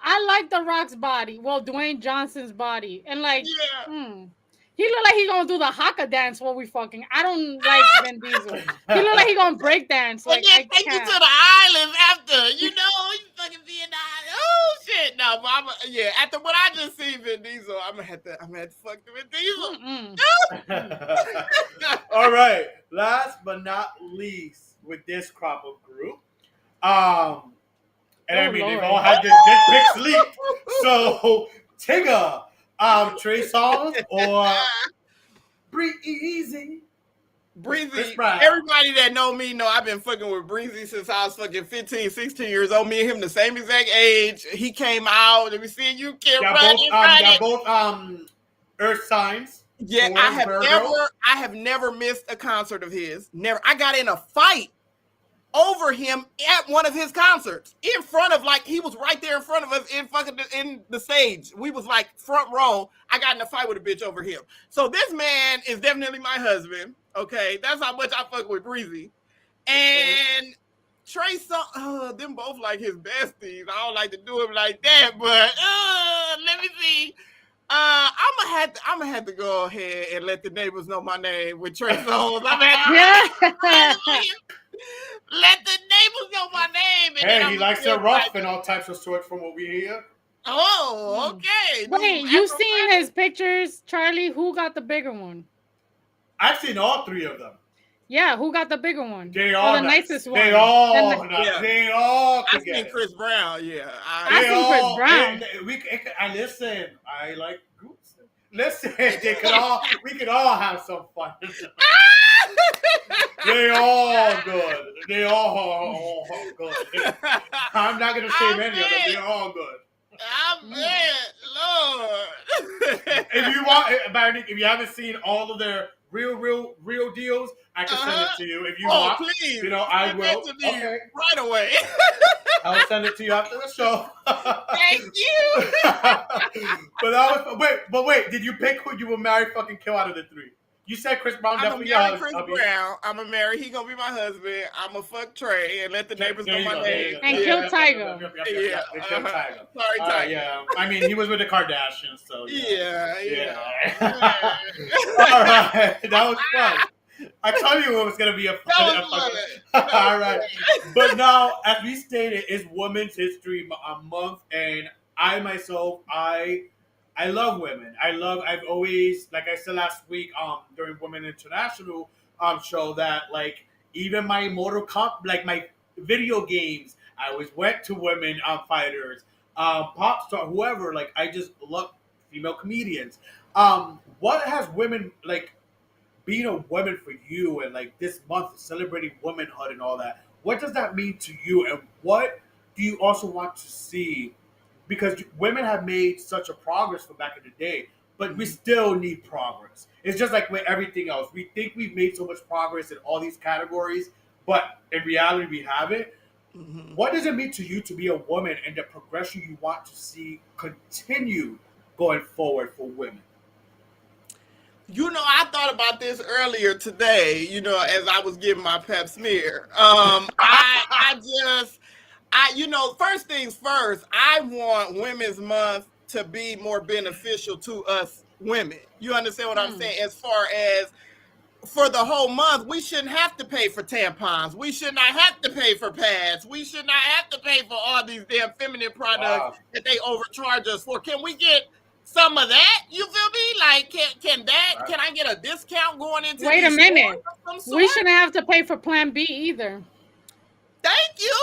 I like The Rock's body. Well, Dwayne Johnson's body, and like, he look like he gonna do the haka dance while we fucking. I don't like Vin Diesel. He look like he gonna break dance. Like, and then take you to the islands after. You know, you fucking be in the island. Oh shit, no, but after what I just seen Vin Diesel, I'm gonna have to fuck Vin Diesel. All right, last but not least. With this crop of group, and I mean they've all had their dick pics leaked. So Tigger, Trey Songz or Breezy. Everybody that know me know I've been fucking with Breezy since I was fucking 15, 16 years old. Me and him the same exact age. He came out. Let me see you can They're both earth signs. Yeah, I have never missed a concert of his. Never. I got in a fight over him at one of his concerts in front of, like, he was right there in front of us in the stage. We was like front row. I got in a fight with a bitch over him. So this man is definitely my husband. Okay, that's how much I fuck with Breezy. And Trey Songz, them both like his besties. I don't like to do him like that, but let me see. I'm gonna have to go ahead and let the neighbors know my name with Trey Songz. I'm gonna let the neighbors know my name. And hey, he likes it rough and all types of sorts from what we hear. Oh, okay. Wait, you seen his pictures, Charlie? Who got the bigger one? I've seen all three of them. Yeah, who got the bigger one? They all the nicest one. They all They all I seen Chris Brown, yeah. I seen Chris Brown. I listen, I like groups. Listen, we could all have some fun. They all good. They all good. I'm not gonna say many of them. They're all good. Lord. If you want, Byronique, if you haven't seen all of their real deals, I can send it to you. If you want, please, I will. Okay. Right away. I'll send it to you after the show. Thank you. But wait, did you pick who you will marry, fucking kill out of the three? You said Chris Brown definitely. I'm Chris Brown. I'm a marry. He gonna be my husband. I'm a fuck Trey and let the neighbors know my name. And kill Tiger. Yeah, kill Tiger. Sorry, Tiger. Yeah, I mean he was with the Kardashians, so yeah. All right, that was fun. I told you it was gonna be a fun. All right, but now as we stated, it's Women's History Month, and I myself, I love women. I've always, like I said last week, during Women International show that like even my my video games, I always went to women fighters, pop star, whoever. Like I just love female comedians. What has women like being a woman for you, and like this month celebrating womanhood and all that? What does that mean to you, and what do you also want to see? Because women have made such a progress from back in the day, but we still need progress. It's just like with everything else. We think we've made so much progress in all these categories, but in reality, we haven't. Mm-hmm. What does it mean to you to be a woman and the progression you want to see continue going forward for women? You know, I thought about this earlier today, as I was giving my pep smear. First things first, I want Women's Month to be more beneficial to us women. You understand what I'm saying? As far as for the whole month, we shouldn't have to pay for tampons. We should not have to pay for pads. We should not have to pay for all these damn feminine products that they overcharge us for. Can we get some of that? You feel me? Like, can I get a discount going into? Wait a minute. We shouldn't have to pay for Plan B either. Thank you.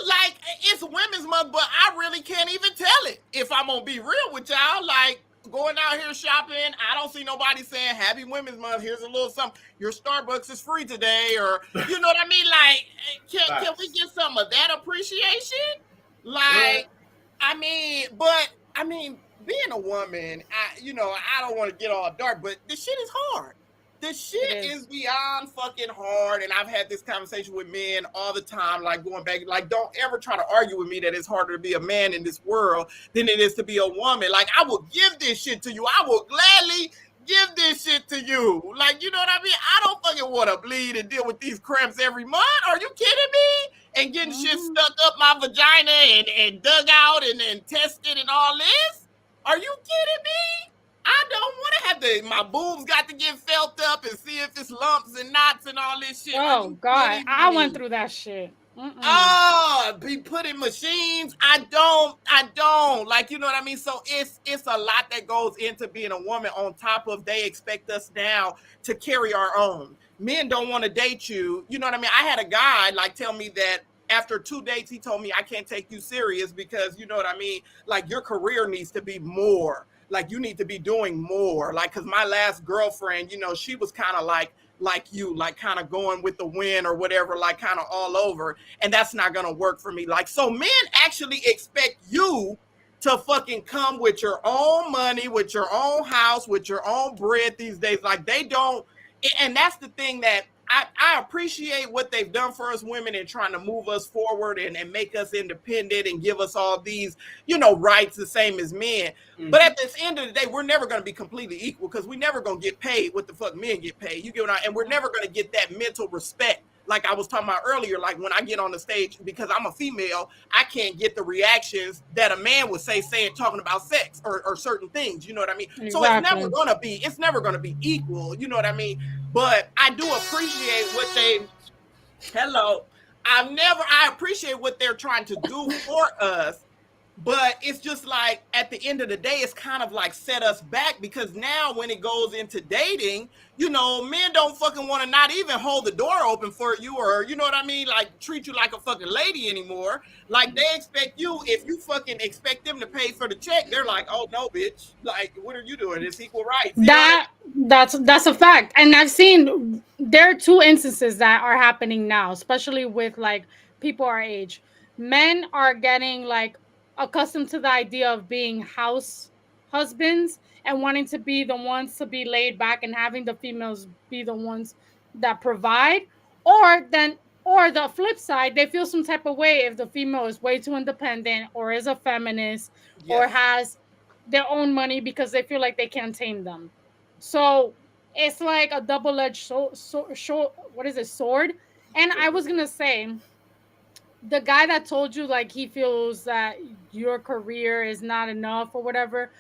Like, it's Women's Month, but I really can't even tell it. If I'm gonna be real with y'all, like going out here shopping, I don't see nobody saying Happy Women's Month. Here's a little something. Your Starbucks is free today, or you know what I mean? Like, can we get some of that appreciation? Like, I mean, being a woman, I don't want to get all dark, but this shit is hard. This shit is beyond fucking hard, and I've had this conversation with men all the time, like going back, like don't ever try to argue with me that it's harder to be a man in this world than it is to be a woman. Like, I will give this shit to you. I will gladly give this shit to you. Like, you know what I mean? I don't fucking want to bleed and deal with these cramps every month. Are you kidding me? And getting shit stuck up my vagina and dug out and tested and all this? Are you kidding me? I don't want to have my boobs got to get felt up and see if it's lumps and knots and all this shit. Oh God, I went through that shit. Be put in machines. I don't like, you know what I mean? So it's a lot that goes into being a woman, on top of they expect us now to carry our own. Men don't want to date you. You know what I mean? I had a guy like tell me that after 2 dates, he told me, I can't take you serious because, you know what I mean? Like, your career needs to be more. Like, you need to be doing more. Like, because my last girlfriend, she was kind of like you, like kind of going with the wind or whatever, like kind of all over. And that's not going to work for me. Like, so men actually expect you to fucking come with your own money, with your own house, with your own bread these days. Like, they don't. And that's the thing that I appreciate what they've done for us women and trying to move us forward and make us independent and give us all these, rights the same as men. Mm-hmm. But at the end of the day, we're never going to be completely equal because we're never going to get paid what the fuck men get paid. You get what I mean? And we're never going to get that mental respect like I was talking about earlier, like when I get on the stage, because I'm a female, I can't get the reactions that a man would saying talking about sex or certain things. You know what I mean? Exactly. So it's never gonna be equal. You know what I mean? But I do appreciate what I appreciate what they're trying to do for us. But it's just like at the end of the day, it's kind of like set us back, because now when it goes into dating, you know, men don't fucking want to not even hold the door open for you, or you know what I mean, like treat you like a fucking lady anymore. Like they expect you, if you fucking expect them to pay for the check, they're like, oh no, bitch, like what are you doing? It's equal rights. That's a fact. And I've seen there are 2 instances that are happening now, especially with like people our age. Men are getting like accustomed to the idea of being house husbands and wanting to be the ones to be laid back and having the females be the ones that provide, or the flip side, they feel some type of way if the female is way too independent or is a feminist, or has their own money, because they feel like they can't tame them. So it's like a double-edged sword. And I was gonna say, the guy that told you like he feels that your career is not enough or whatever,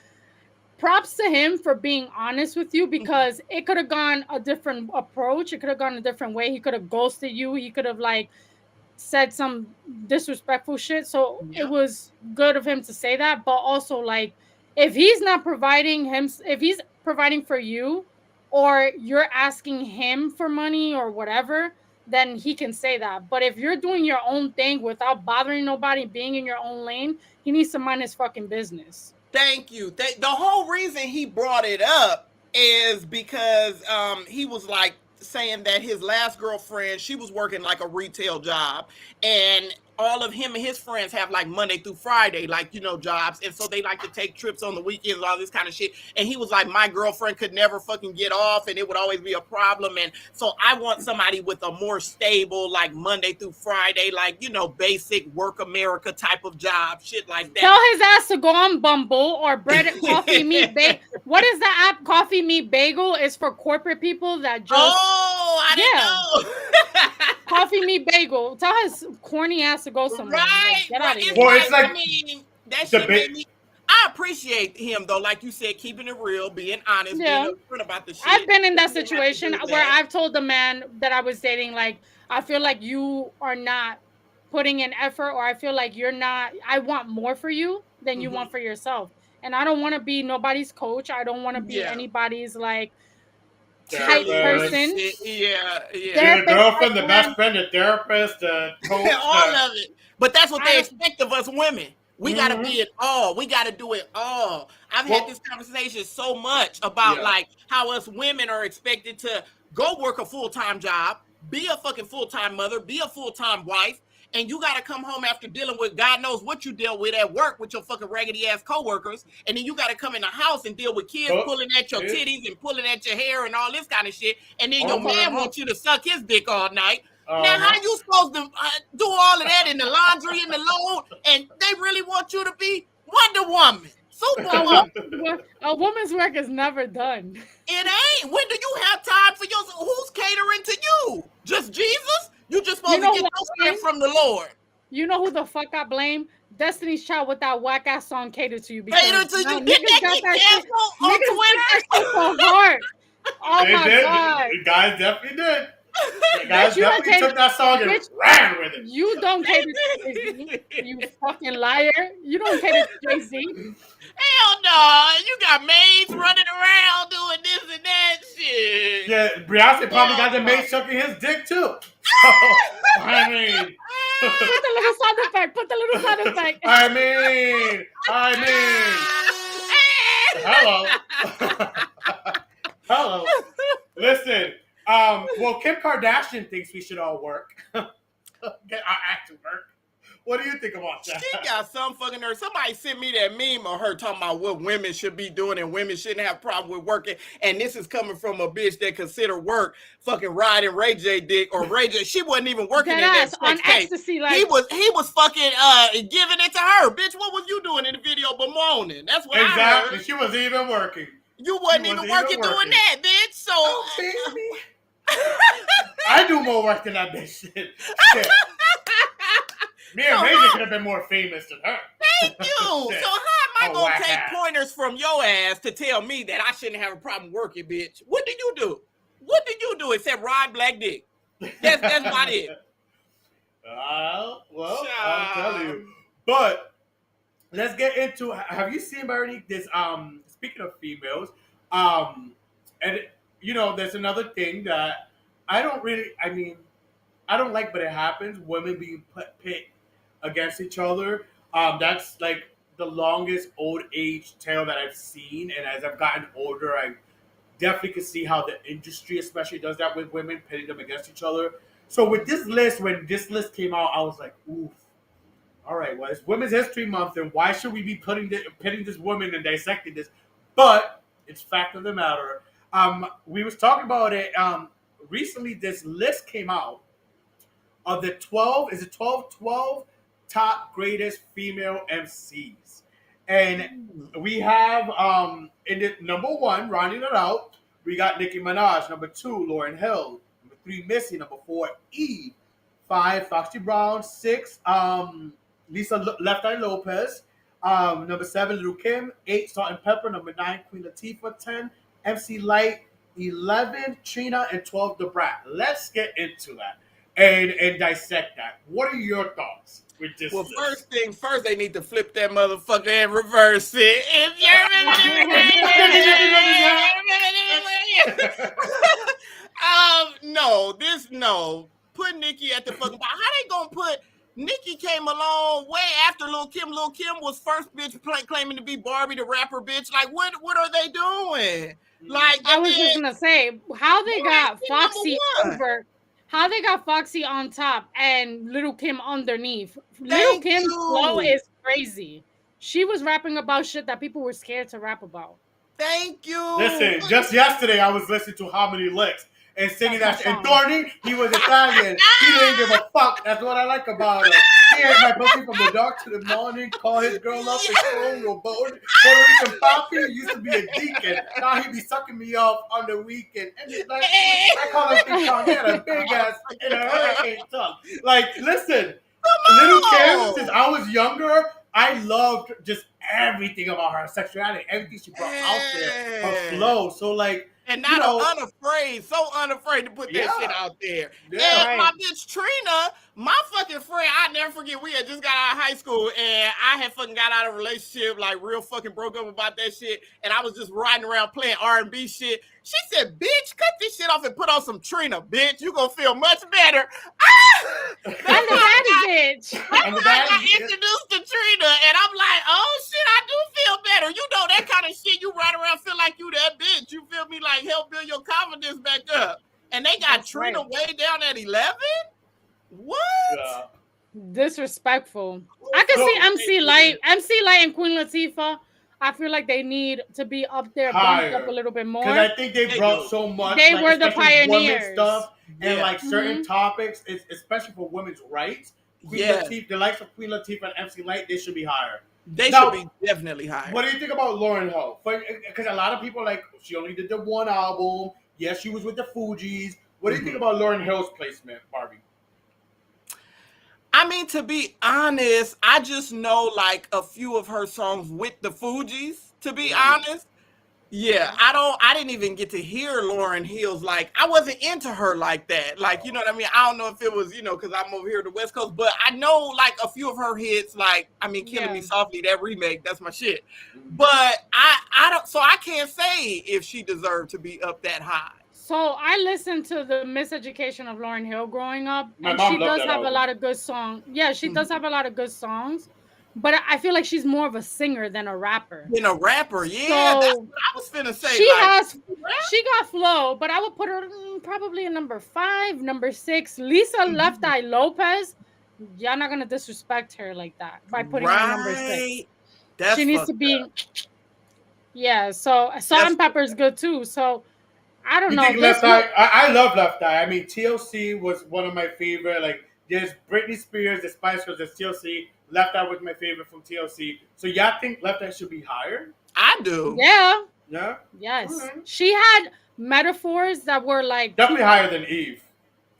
props to him for being honest with you, because it could have gone a different approach. It could have gone a different way. He could have ghosted you. He could have like said some disrespectful shit. So it was good of him to say that. But also, like, if he's providing for you, or you're asking him for money or whatever, then he can say that. But if you're doing your own thing without bothering nobody, being in your own lane, he needs to mind his fucking business. Thank you. The whole reason he brought it up is because he was like saying that his last girlfriend, she was working like a retail job, and all of him and his friends have like Monday through Friday, like, you know, jobs. And so they like to take trips on the weekends, all this kind of shit. And he was like, my girlfriend could never fucking get off, and it would always be a problem. And so I want somebody with a more stable, like Monday through Friday, like, you know, basic work America type of job, shit like that. Tell his ass to go on Bumble or Bread Coffee Meet Bagel. What is the app? Coffee Meet Bagel is for corporate people that just... Oh, I didn't know. Coffee Meet Bagel. Tell his corny ass to go somewhere. Right. Like, get out of here. Well, it's like, I mean, that shit made me... I appreciate him though, like you said, keeping it real, being honest, being upfront about the shit. I've been in that situation where I've told the man that I was dating, like, I feel like you are not putting in effort, or I feel like you're not, I want more for you than you want for yourself. And I don't want to be nobody's coach. I don't want to be anybody's like type person. The girlfriend, the best friend, the therapist, the coach. All of it. But that's what they expect of us women. We got to be it all. We got to do it all. I've had this conversation so much about like how us women are expected to go work a full-time job, be a fucking full-time mother, be a full-time wife, and you got to come home after dealing with God knows what you deal with at work with your fucking raggedy ass coworkers, and then you got to come in the house and deal with kids pulling at your titties and pulling at your hair and all this kind of shit, and then your man wants you to suck his dick all night. Now, how you supposed to do all of that in the laundry and the load, and they really want you to be Wonder Woman, Superwoman? A woman's work is never done. It ain't. When do you have time for yourself? Who's catering to you? Just Jesus? You just supposed to get your strength from the Lord. You know who the fuck I blame? Destiny's Child with that whack ass song "Cater to You." Cater to You. Did that get canceled on Twitter? So hard. Oh my God. The guys definitely did. The guys definitely took that song and ran with it. You don't cater to Jay-Z, you fucking liar. You don't cater to Jay-Z. Hell no. You got maids running around doing this and that shit. Yeah, Beyonce probably got the maid sucking his dick too. So, I mean... Put the little sound effect. Put the little sound effect. Hello. Listen, well, Kim Kardashian thinks we should all work. Get our act to work. What do you think about that? She got some fucking nerve. Somebody sent me that meme of her talking about what women should be doing and women shouldn't have a problem with working. And this is coming from a bitch that consider work fucking riding Ray J dick or Ray J. She wasn't even working in that sex on tape. ecstasy. Like, he was fucking giving it to her. Bitch, what was you doing in the video but moaning? That's what I heard. Exactly. She wasn't even working. You wasn't even working doing that, bitch. So I do more work than that bitch. Shit. Me and Major could have been more famous than her. Thank you. So how am I gonna take pointers from your ass to tell me that I shouldn't have a problem working, bitch? What did you do? What did you do except ride black dick? That's about it. Well, I'll tell you. But let's get into. Have you seen Byronique? This speaking of females, and there's another thing that I don't really. I mean, I don't like, but it happens. Women being pit against each other. That's like the longest old age tale that I've seen, and as I've gotten older, I definitely can see how the industry, especially, does that with women, pitting them against each other. So with this list, when this list came out, I was like, oof. All right, well, it's Women's History Month, and why should we be pitting this woman and dissecting this? But it's fact of the matter. We was talking about it recently. This list came out of the 12 top greatest female MCs, and we have in the number 1, rounding it out, we got Nicki Minaj. Number 2, Lauryn Hill. Number 3, Missy. Number 4, Eve. 5, Foxy Brown. 6, Lisa Left Eye Lopez. Number 7, Lil' Kim. 8, Salt and Pepper. Number 9, Queen Latifah. 10, MC Lyte. 11, Trina. And 12, Da Brat. Let's get into that and dissect that. What are your thoughts with this list? First thing first, they need to flip that motherfucker and reverse it. No. Put Nicki at the fucking. How they gonna put? Nicki came along way after Lil' Kim. Lil' Kim was first bitch claiming to be Barbie the rapper bitch. Like, what are they doing? Like, I was just gonna say how they got Foxy over. How they got Foxy on top and Lil' Kim underneath. Lil' Kim's flow is crazy. She was rapping about shit that people were scared to rap about. Thank you. Listen, just yesterday I was listening to How Many Licks and singing that shit. And Thorny, he was Italian. He didn't give a fuck. That's what I like about him. He ate my pussy from the dark to the morning, call his girl up and throw him a bone. Puerto Rican Papi used to be a deacon. Now he be sucking me off on the weekend. And it's like, I call him Big Tongue. He had a big ass and a hurricane tongue. Like, listen, Lil' Kim, since I was younger, I loved just everything about her sexuality, everything she brought out there, her flow. So, like, and not so unafraid to put that shit out there. Yeah, and my bitch Trina, my fucking friend, I never forget, we had just got out of high school and I had fucking got out of a relationship, like real fucking broke up about that shit. And I was just riding around playing R&B shit. She said, bitch, cut this shit off and put on some Trina, bitch. You gonna feel much better. I'm the baddest bitch. I got introduced to Trina and I'm like, oh shit, I do feel better. You know that kind of shit, you ride around feel like you that bitch. You feel me? Like help build your confidence back up. And they got Trina way down at 11? What? Yeah. Disrespectful. I can see MC Lyte and Queen Latifah. I feel like they need to be up there, bumped up a little bit more. Because I think they brought so much. They were the pioneers. Stuff and like certain topics, especially for women's rights. The likes of Queen Latifah and MC Lyte, they should be higher. They should be definitely higher. What do you think about Lauryn Hill? Because a lot of people like she only did the one album. Yes, she was with the Fugees. What do you think about Lauryn Hill's placement, Barbie? I mean, to be honest, I just know like a few of her songs with the Fugees, to be honest. Yeah, I didn't even get to hear Lauryn Hill's, like, I wasn't into her like that. Like, you know what I mean? I don't know if it was, because I'm over here at the West Coast, but I know like a few of her hits, like, I mean, Killing Me Softly, that remake, that's my shit. But I don't, so I can't say if she deserved to be up that high. So I listened to the Miseducation of Lauryn Hill growing up, and she does have a lot of good songs. Yeah, she does have a lot of good songs, but I feel like she's more of a singer than a rapper. Than a rapper, yeah. So that's what I was finna say. She got flow, but I would put her probably in number 5, number 6. Lisa Left Eye Lopez. Y'all not gonna disrespect her like that by putting her in number 6. She needs to be. Yeah. So Salt and Pepper is good too. So. I don't know. Left Eye, I love Left Eye. I mean, TLC was one of my favorite. Like, there's Britney Spears, the Spice Girls, there's TLC. Left Eye was my favorite from TLC. So y'all think Left Eye should be higher? I do. Yeah. Yeah? Yes. Right. She had metaphors that were like definitely higher than Eve,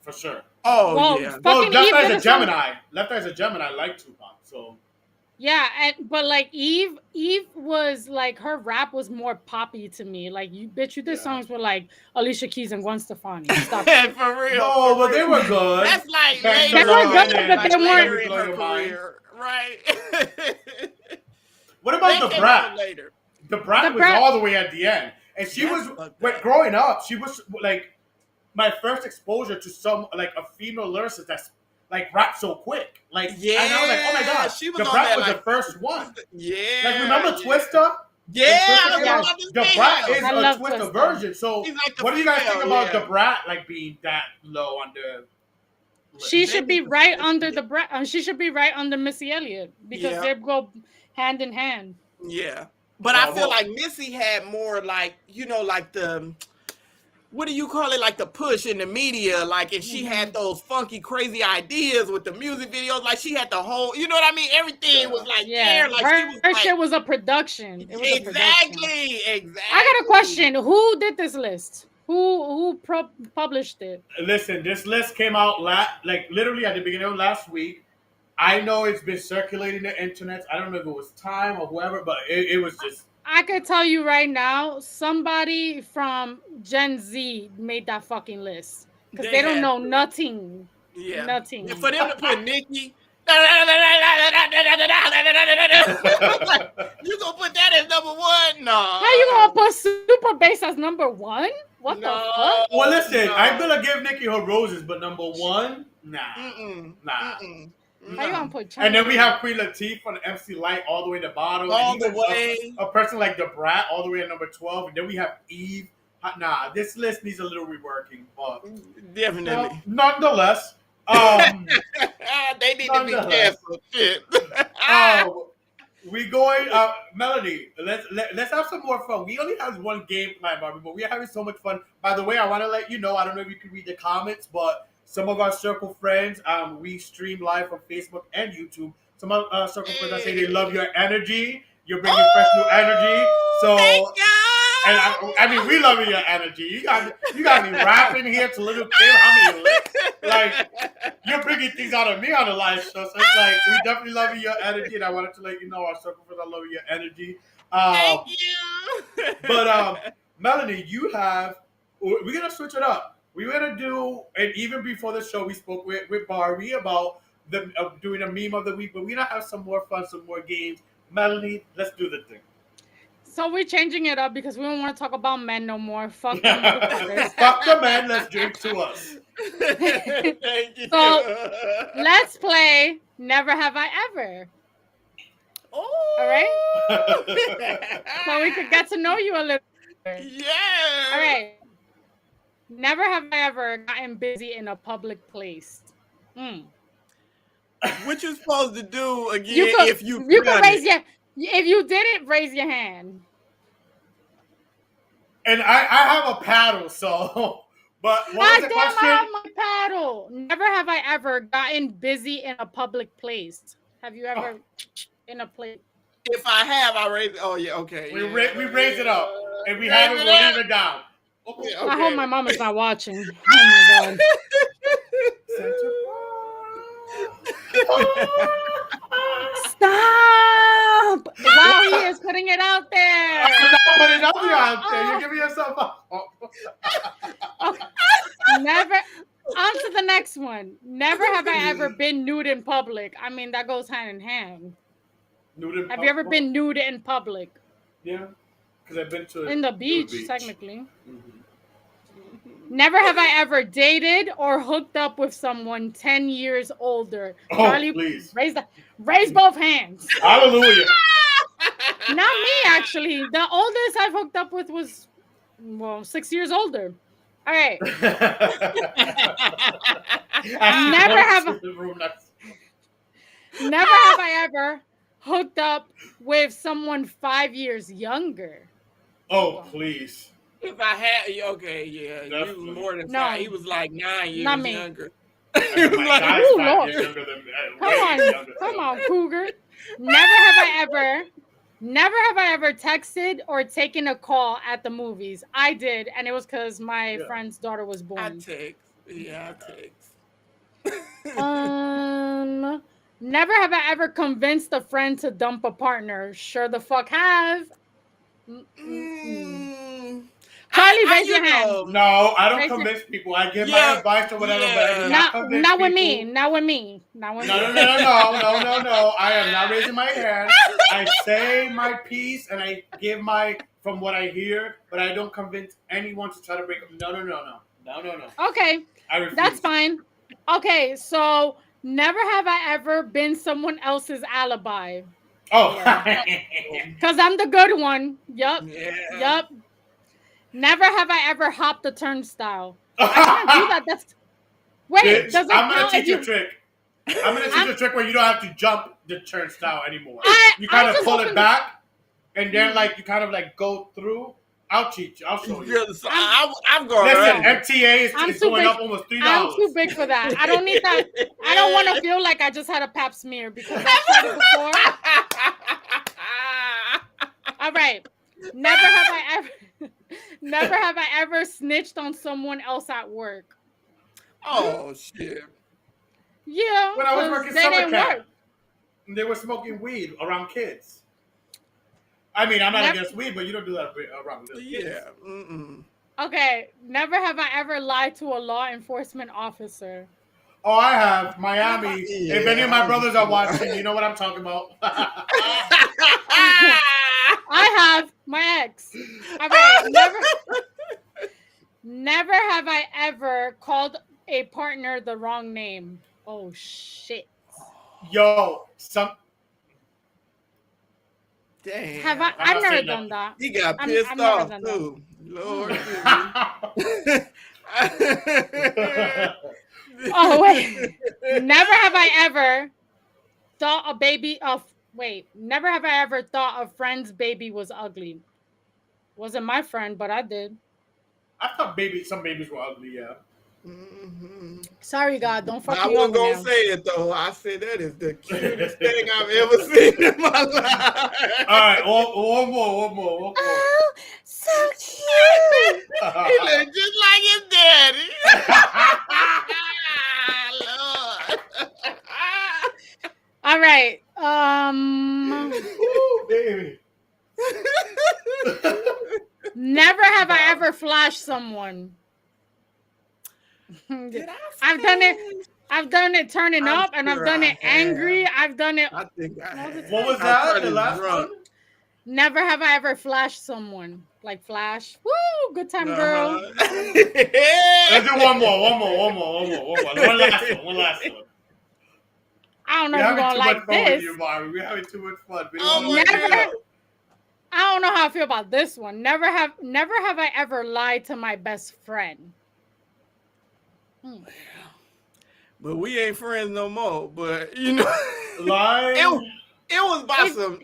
for sure. Oh well, yeah. Well, fucking Left Eve Eye's did a a song. Gemini. Left Eye's a Gemini, like Tupac. So Yeah, but like Eve was like her rap was more poppy to me. Like you did songs with like Alicia Keys and Gwen Stefani. Stop. For real. no, but they were good. That's like They later were on, good, but like they later weren't- in her career, right? What about They the came Brat? out later. The Brat was all the way at the end, and she was growing up. She was like my first exposure to some like a female lyricist that's like rap so quick. Like Yeah, and I was like, oh my god, she was the on Brat that, was like, the first one. Yeah. Like remember Twister? Yeah, I was Yeah. about to The say Brat that. is I a love Twister Twister. version. So She's like the what do you guys think female, about yeah. the Brat like being that low on the? She should be right under the she should be right under Missy Elliott because Yeah. they go hand in hand. Yeah. But I feel like Missy had more like, you know, like the, what do you call it? Like the push in the media. Like if she had those funky, crazy ideas with the music videos, like she had the whole, you know what I mean? Everything was like there. Like her, she was her like, shit was a production. It was exactly. a production. I got a question. Who did this list? Who published it? Listen, this list came out like literally at the beginning of last week. I know it's been circulating the internet. I don't know if it was Time or whoever, but it was just. I could tell you right now, somebody from Gen Z made that fucking list because they don't know nothing. Yeah, nothing. And for them to put Nicki, you gonna put that as number one? No. How you gonna put Super Bass as number one? What the fuck? Well, listen, I'm gonna give Nicki her roses, but number one, nah. How you gonna put And then we have Queen Latifah on MC Light all the way to the bottom. All the way. A person like the Brat all the way at number 12. And then we have Eve. Nah, this list needs a little reworking. But definitely. Nonetheless. They need to be canceled. Shit. We going, Melody. Let's have some more fun. We only have one game plan, Barbie, but we are having so much fun. By the way, I want to let you know. I don't know if you can read the comments, but some of our Circle friends, we stream live from Facebook and YouTube. Some of our Circle friends are saying they love your energy. You're bringing fresh new energy. So, and I mean, we love your energy. You got me rapping here to little Kim. How many licks? Like, you're bringing things out of me on the live show. So it's like, we definitely love your energy. And I wanted to let you know, our Circle friends, I love your energy. Thank you. But, Melanie, we're going to switch it up. We're going to do, and even before the show, we spoke with Barbie about doing a meme of the week, but we're going to have some more fun, some more games. Melanie, let's do the thing. So we're changing it up because we don't want to talk about men no more. Fuck them. Fuck the men. Let's drink to us. Thank you. So let's play Never Have I Ever. Oh. All right. So we could get to know you a little bit. Yeah. All right. Never have I ever gotten busy in a public place. What you supposed to do again if you can raise if you didn't raise your hand. And I have a paddle, so but what was the question? I have my paddle. Never have I ever gotten busy in a public place. Have you ever in a place? If I have, I raise it. Oh yeah, okay. We raise it up. And we have it, we'll leave it down. Okay. I hope my mom is not watching. Oh my god. Stop! Wow, he is putting it out there. I'm not putting nothing out there. You're giving yourself up. Okay. Never. On to the next one. Never have I ever been nude in public. I mean, that goes hand in hand. Have you ever been nude in public? Yeah, because I've been to in the beach, technically. Mm-hmm. Never have I ever dated or hooked up with someone 10 years older. Oh, Charlie, please. Raise both hands. Hallelujah. Not me, actually. The oldest I've hooked up with was, 6 years older. All right. Never have I ever hooked up with someone 5 years younger. Oh, please. If I had, okay, yeah, definitely. You was more than 5. He was like 9 years younger. He was like, Lord. Come on, Cougar. Never have I ever Never have I ever texted or taken a call at the movies. I did, and it was because my friend's daughter was born. I text. Yeah, I text. Never have I ever convinced a friend to dump a partner. Sure the fuck have. Charlie, raise your hand. No, I don't convince people. I give my advice or whatever, but I do not convince not people. with me. Not with me. Not with me. No. I am not raising my hand. I say my piece and I give from what I hear, but I don't convince anyone to try to break up. No. Okay, that's fine. Okay, so never have I ever been someone else's alibi. Oh, because I'm the good one. Yup. Never have I ever hopped a turnstile. I can't do that. Bitch, I'm gonna teach you a trick. I'm gonna teach you a trick where you don't have to jump the turnstile anymore. You kind of pull it back, and then you kind of go through. I'll teach you. I'll show you. I'm going. Listen, MTA is going up almost $3. I'm too big for that. I don't need that. I don't want to feel like I just had a pap smear because I've tried it before. All right. Never have I ever snitched on someone else at work. Oh shit. Yeah. When I was working summer camp, they were smoking weed around kids. I mean, I'm not against weed, but you don't do that around kids. Yeah. Okay. Never have I ever lied to a law enforcement officer. Oh, I have.. Oh shit. Damn. Have I've never done that. He got pissed off too. Lord. Oh wait. Never have I ever thought never have I ever thought a friend's baby was ugly. Wasn't my friend, but I did. I thought some babies were ugly, yeah. Mm-hmm. Sorry, God, don't fuck I me wasn't gonna say it though. I said that is the cutest thing I've ever seen in my life. All right, one more. Oh, so cute. He looked just like his daddy. Lord. All right. Ooh, baby. Never have I ever flashed someone. I've done it turning up, and I've done it angry. I've done it. I think I have. What was that? The last one? Never have I ever flashed someone. Like flash. Woo! Good time, girl. Let's do one more. One last one. I don't know if you're gonna like this. We're having too much fun. I don't know how I feel about this one. Never have I ever lied to my best friend. But we ain't friends no more. But you know, lie. It was by some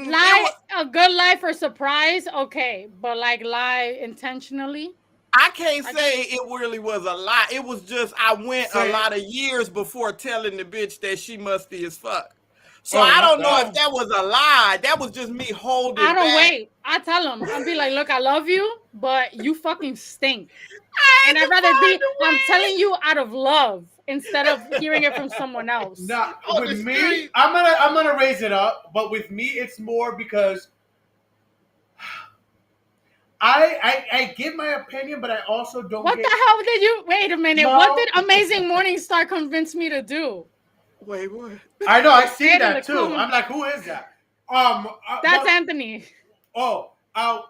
lie. A good lie for surprise, okay, but lie intentionally. I can't say it really was a lie. It was just I went a lot of years before telling the bitch that she musty as fuck. So I don't know if that was a lie. That was just me holding I don't back. wait. I tell him. I'll be like, look, I love you, but you fucking stink. And I'd rather I'm telling you out of love instead of hearing it from someone else. Nah, with me, I'm gonna raise it up, but with me, it's more because I give my opinion, but I also don't. What the hell did you? Wait a minute. No. What did Amazing Morning Star convince me to do? Wait, what? I know. I see that too. I'm like, who is that? That's Anthony.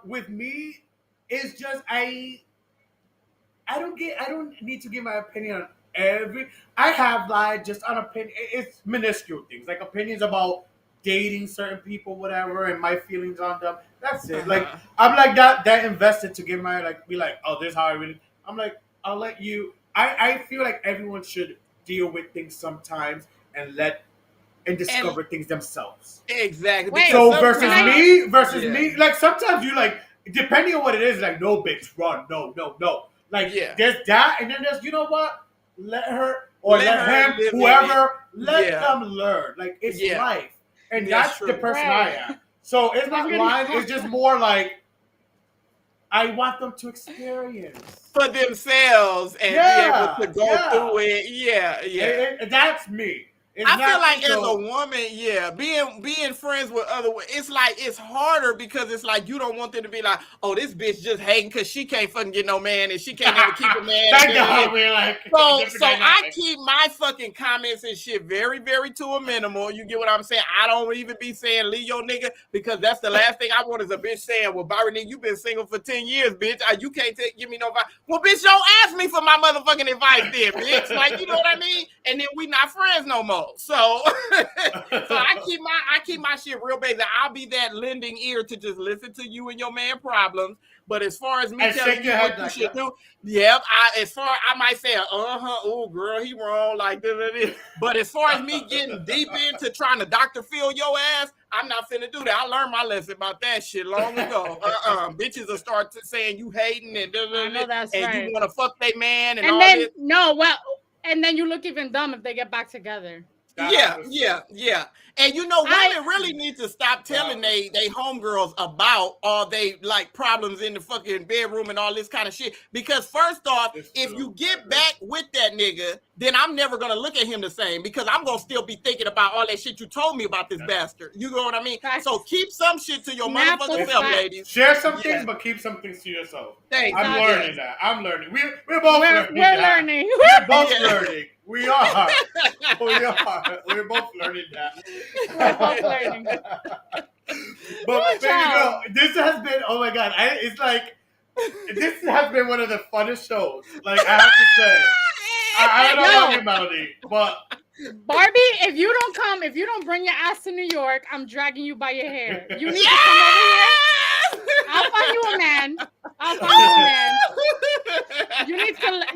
With me, it's just I don't need to give my opinion on I have lied just on opinion. It's minuscule things, like opinions about dating certain people, whatever, and my feelings on them. That's it. Like I'm like that invested to give my be like, oh, this is how I really. I'm like, I'll let you. I feel like everyone should deal with things sometimes and discover things themselves. Exactly. Wait, so versus me, like sometimes you like, depending on what it is, like no bitch, run, no. Like there's that, and then there's let her or let him, whoever, let them learn. Like it's life, and that's the person I am. So it's not lying. It's just more like I want them to experience for themselves and be able to go through it. Yeah. That's me. I feel like as a woman, being friends with other women, it's harder because it's like you don't want them to be like, oh, this bitch just hating because she can't fucking get no man and she can't ever keep a man. Thank God we're like so I keep my fucking comments and shit very, very to a minimal. You get what I'm saying? I don't even be saying leave your nigga because that's the last thing I want is a bitch saying, well, Byronique, you been single for 10 years, bitch. You can't give me no advice. Well, bitch, don't ask me for my motherfucking advice then, bitch. Like, you know what I mean? And then we not friends no more. So I keep my shit real basic. I'll be that lending ear to just listen to you and your man problems. But as far as me telling you what you should do, I might say, oh girl, he wrong, like this. But as far as me getting deep into trying to Dr. Phil your ass, I'm not finna do that. I learned my lesson about that shit long ago. Bitches will start saying you hating and you want to fuck they man and all then, this. And then you look even dumb if they get back together. Yeah. And women really need to stop telling they homegirls about all they like problems in the fucking bedroom and all this kind of shit. Because first off, if you get back with that nigga, then I'm never gonna look at him the same because I'm gonna still be thinking about all that shit you told me about this bastard. You know what I mean? So keep some shit to your motherfucking self, ladies. Share some things, but keep some things to yourself. I'm learning that. I'm learning. We're both learning. We're learning. We're both learning. We are. We're both learning that. We're both learning. But this has been, oh my God, it's like, this has been one of the funnest shows. Like, I have to say. I don't know your melody, but Barbie, if you don't bring your ass to New York, I'm dragging you by your hair. You need to come over here. I'll find you a man.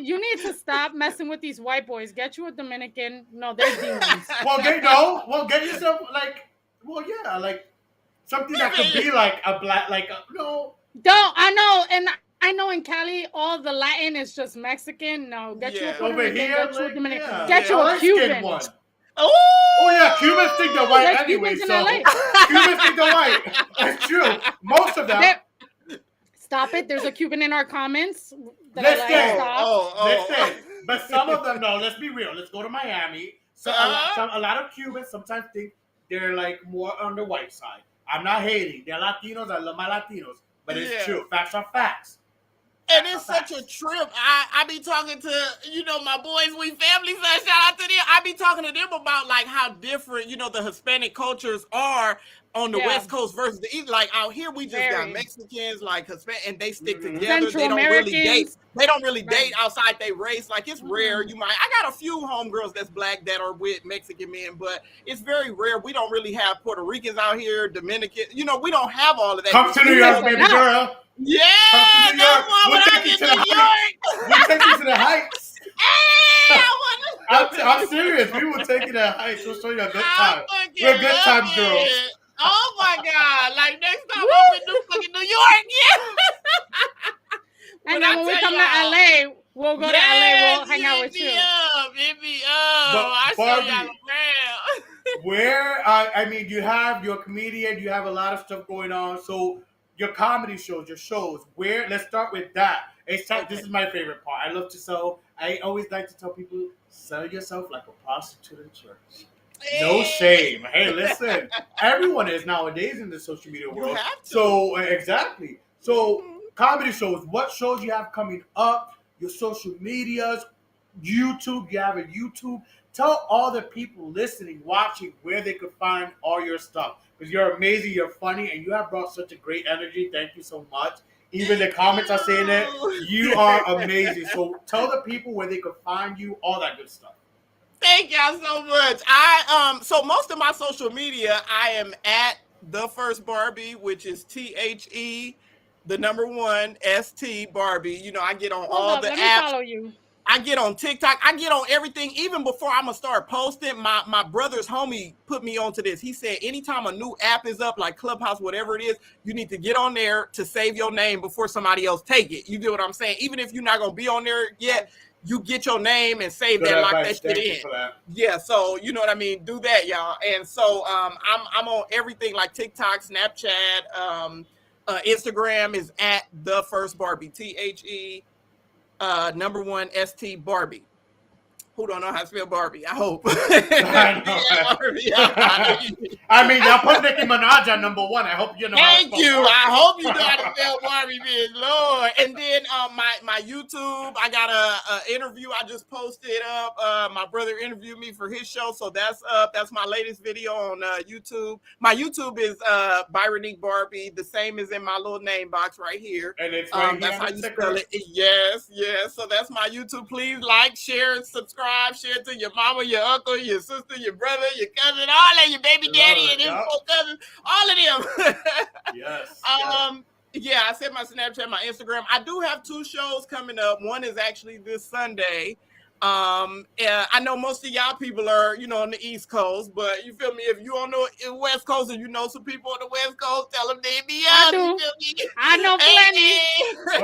You need to stop messing with these white boys. Get you a Dominican. No, they're demons. Get yourself like something that could be like a black, no. Don't I know, and I know in Cali all the Latin is just Mexican. No, get you a Puerto Rican, get you a Dominican, get you a Cuban. One. Oh yeah, Cubans think they're white anyway. So Cubans think they're white. It's true. Most of them. Stop it. There's a Cuban in our comments. Let's say. But some of them, no, let's be real. Let's go to Miami. So a lot of Cubans sometimes think they're like more on the white side. I'm not hating. They're Latinos. I love my Latinos. But it's true. Facts are facts. And it's such a trip. I be talking to, my boys, we family, so shout out to them. I be talking to them about like how different, the Hispanic cultures are on the West Coast versus the East. Like out here, we just got Mexicans, like Hispanic, and they stick together. They don't really date. They don't really date outside their race. Like it's rare. I got a few homegirls that's black that are with Mexican men, but it's very rare. We don't really have Puerto Ricans out here, Dominican. We don't have all of that. Come to New York, baby girl. Yeah, that's why when I get to New York, we'll take you to the Heights. Hey, I'm serious. We will take you to the Heights. We'll show you a good time. We're good time girls. Oh my God! Like next time I'm in New York, And then when we come to LA, we'll go to LA. We'll hang out with you. Hit me up. I show y'all around. Where you have your comedian. You have a lot of stuff going on. So. Your comedy shows, your shows. Let's start with that. This is my favorite part. I love to sell. I always like to tell people, sell yourself like a prostitute in church. No shame. Hey, listen. Everyone is nowadays in the social media world. You have to. So, exactly. So, comedy shows. What shows you have coming up? Your social medias, YouTube. You have a YouTube. Tell all the people listening, watching, where they could find all your stuff. Because you're amazing, you're funny, and you have brought such a great energy. Thank you so much. Even the comments are saying it. You are amazing. So tell the people where they could find you, all that good stuff. Thank y'all so much. So most of my social media, I am at The First Barbie, which is THE, the number 1 ST Barbie. I get on all the apps. Let me follow you. I get on TikTok. I get on everything. Even before I'm going to start posting, my brother's homie put me onto this. He said, anytime a new app is up, like Clubhouse, whatever it is, you need to get on there to save your name before somebody else take it. You get what I'm saying? Even if you're not going to be on there yet, you get your name and save that, lock that shit in. Yeah, so you know what I mean. Do that, y'all. And so I'm on everything like TikTok, Snapchat, Instagram is at the first Barbie, THE #1 Barbie. Who don't know how to spell Barbie? I hope. I mean, y'all put Nicki Minaj at #1. I hope you know. Thank you. I hope you know how to spell Barbie, bitch. Lord. And then my YouTube, I got a interview I just posted up. My brother interviewed me for his show, so that's up. That's my latest video on YouTube. My YouTube is Byronique Barbie. The same is in my little name box right here. And it's right that's how you spell it. Yes. So that's my YouTube. Please like, share, subscribe. Share it to your mama, your uncle, your sister, your brother, your cousin, all of your baby daddy and his four cousins, all of them. Yes. Yeah, I said my Snapchat, my Instagram. I do have 2 shows coming up. One is actually this Sunday. I know most of y'all people are, on the East Coast, but you feel me? If you don't know in West Coast and you know some people on the West Coast, tell them they be out. You feel me? I know plenty.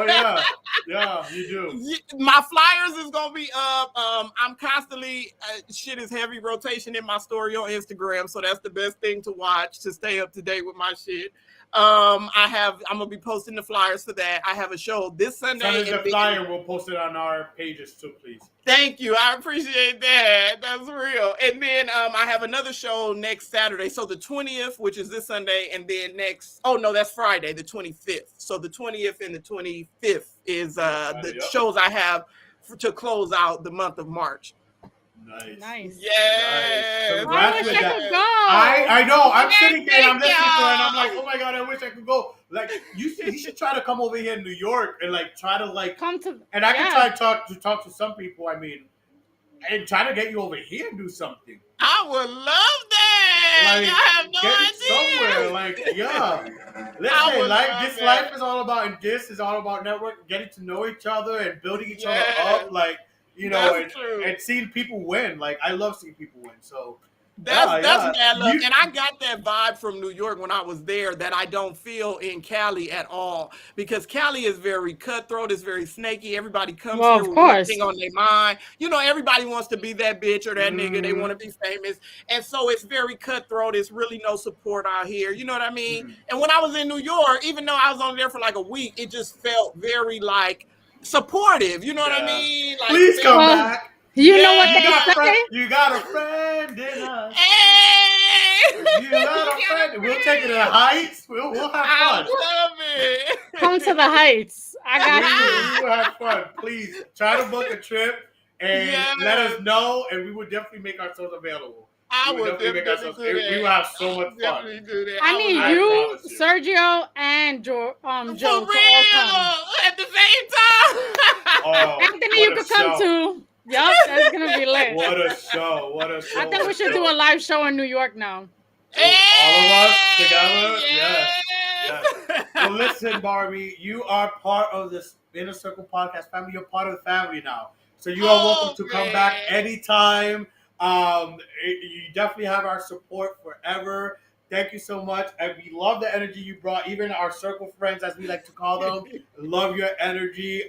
Oh yeah, you do. My flyers is gonna be up. I'm constantly shit is heavy rotation in my story on Instagram, so that's the best thing to watch to stay up to date with my shit. I'm gonna be posting the flyers for that. I have a show this Sunday. Send us the flyer. We'll post it on our pages too, please. Thank you. I appreciate that. That's real. And then I have another show next Saturday. So the 20th, which is this Sunday, and then that's Friday, the 25th. So the 20th and the 25th is the shows I have to close out the month of March. Nice. Yes. I wish I could go. I know. I'm sitting there. I'm listening to her, and I'm like, oh my god, I wish I could go. Like you should try to come over here in New York and try to come to. And I can try to talk to some people. I mean, and try to get you over here and do something. I would love that. I have no idea. Somewhere, Listen, this life is all about, this is all about networking, getting to know each other and building each other up. And seeing people win. I love seeing people win. So that's bad luck. And I got that vibe from New York when I was there that I don't feel in Cali at all. Because Cali is very cutthroat, it's very snaky. Everybody comes here with one thing on their mind. Everybody wants to be that bitch or that nigga. They want to be famous. And so it's very cutthroat. It's really no support out here. You know what I mean? And when I was in New York, even though I was only there for a week, it just felt very supportive, you know what I mean? Please come back. You know what they say? You got a friend in us. Hey! You got a friend. We'll take it to the Heights. We'll have fun. I love it. Come to the Heights. I got you. We'll have fun. Please try to book a trip and let us know, and we would definitely make ourselves available. I would definitely do that. We will have so much fun. I need you, Sergio, and Joe to all come. At the same time. Anthony, you could come too. Yup, that's gonna be lit. What a show! I think we should do a live show in New York now. All of us together. Yes. Well, listen, Barbie, you are part of this Inner Circle podcast family. You're part of the family now, so you are welcome to come back anytime. You definitely have our support forever. Thank you so much. And we love the energy you brought, even our circle friends, as we like to call them. Love your energy.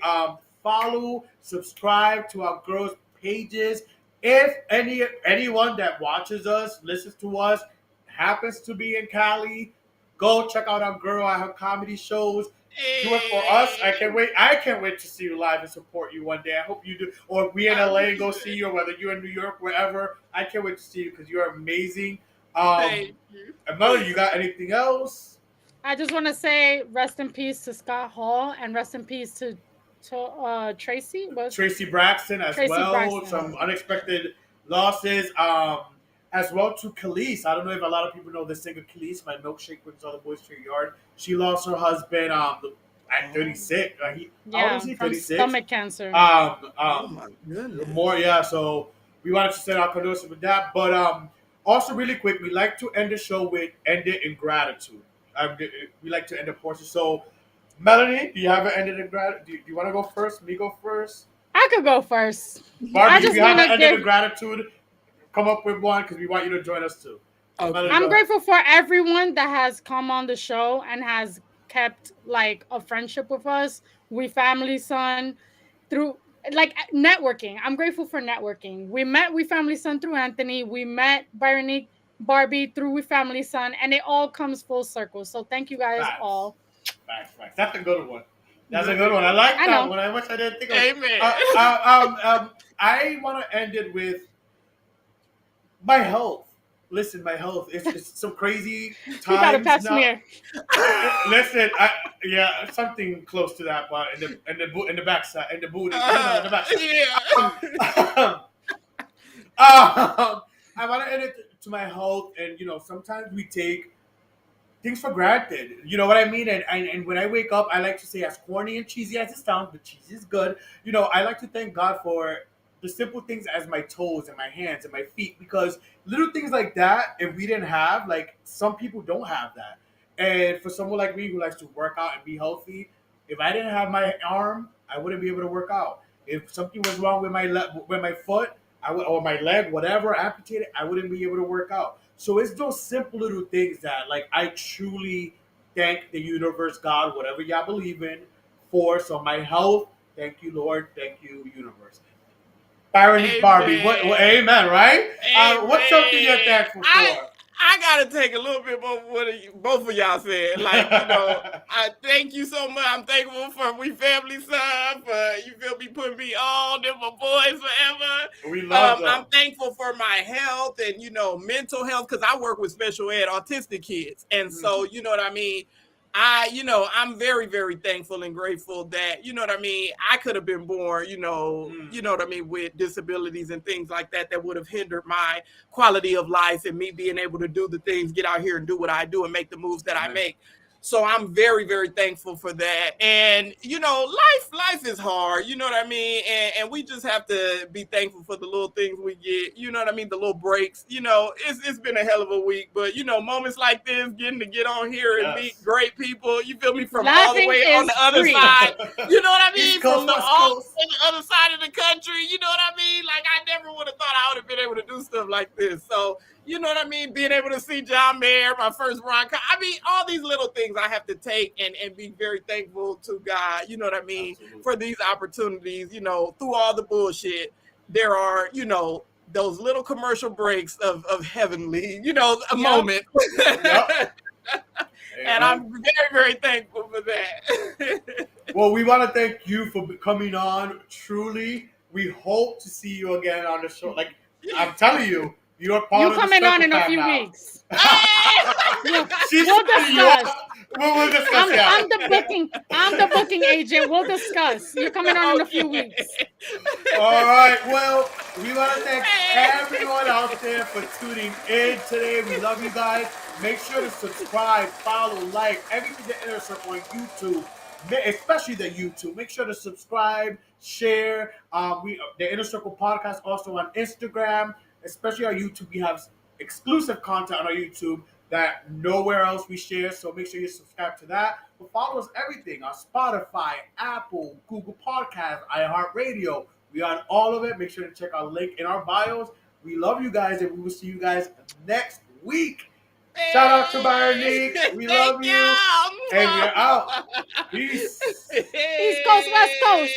Follow, subscribe to our girls' pages. If anyone that watches us, listens to us, happens to be in Cali, go check out our girl at her comedy shows. Do it for us. I can't wait to see you live and support you one day. I hope you do. Or if we in LA and go see you, or whether you're in New York, wherever. I can't wait to see you because you're amazing. Thank you. Melody, you got anything else? I just want to say rest in peace to Scott Hall and rest in peace to Tracy Braxton as well. Some unexpected losses. As well to Khalees. I don't know if a lot of people know the singer Khalees, my milkshake brings all the boys to your yard. She lost her husband at 36. From 36? Stomach cancer. Oh my goodness. So we wanted to send our condolences with that. But also really quick, we like to end the show with end it in gratitude. We like to end the portion. So Melanie, do you have an ended in gratitude? Do you want to go first? Me go first? I could go first. Barbie, if you have an ended in gratitude, come up with one because we want you to join us too. Okay. I'm grateful for everyone that has come on the show and has kept a friendship with us. We family, son. Through like networking. I'm grateful for networking. We met We Family Son through Anthony. We met Byronique Barbie through We Family Son, and it all comes full circle. So thank you guys all. Facts. That's a good one. That's a good one. I like that one. I wish I didn't think of it. Amen. I want to end it with my health. Listen, my health. It's some crazy times. You got a pap smear. Listen, something close to that, but in the backside, in the booty, in the backside. Yeah. I want to end it to my health, and sometimes we take things for granted. You know what I mean? And when I wake up, I like to say, as corny and cheesy as it sounds, but cheesy is good. I like to thank God for the simple things as my toes and my hands and my feet, because little things like that, if we didn't have, like, some people don't have that. And for someone like me who likes to work out and be healthy, if I didn't have my arm, I wouldn't be able to work out. If something was wrong with my foot, or my leg, whatever, amputated, I wouldn't be able to work out. So it's those simple little things that, like, I truly thank the universe, God, whatever y'all believe in, for. So my health, thank you, Lord, thank you, universe. Byronique Barbie, amen, right? What's something you're thankful for? I gotta take a little bit more what both of y'all said. Like, I thank you so much. I'm thankful for We Family Son, for, you feel me, putting me on, them my boys forever. We love them. I'm thankful for my health and, mental health, because I work with special ed autistic kids. And so, you know what I mean? I'm very, very thankful and grateful that, I could have been born, with disabilities and things like that would have hindered my quality of life and me being able to do the things, get out here and do what I do and make the moves that I make. So I'm very, very thankful for that. And, life is hard, you know what I mean? And we just have to be thankful for the little things we get, you know what I mean? The little breaks, it's been a hell of a week, but, moments like this, getting to get on here and meet great people, you feel me, from all the way on the other side, you know what I mean? From the other side of the country, you know what I mean? Like, I never would have thought I would have been able to do stuff like this. So, you know what I mean? Being able to see John Meyer, my first Ron. I mean, all these little things I have to take and be very thankful to God, you know what I mean, for these opportunities, through all the bullshit. There are, those little commercial breaks of heavenly, a moment. And I'm very, very thankful for that. Well, we want to thank you for coming on. Truly, we hope to see you again on the show. Like, I'm telling you, you're part of the coming on in a few weeks. We'll discuss. We'll discuss. I'm the booking agent. We'll discuss. You're coming on in a few weeks. All right. Well, we want to thank everyone out there for tuning in today. We love you guys. Make sure to subscribe, follow, like everything the Inner Circle on YouTube, especially the YouTube. Make sure to subscribe, share. The Inner Circle podcast also on Instagram. Especially our YouTube, we have exclusive content on our YouTube that nowhere else we share. So make sure you subscribe to that. But follow us everything on Spotify, Apple, Google Podcasts, iHeartRadio. We on all of it. Make sure to check our link in our bios. We love you guys, and we will see you guys next week. Shout out to Byronique. We love you. And we're out. Peace. East Coast, West Coast.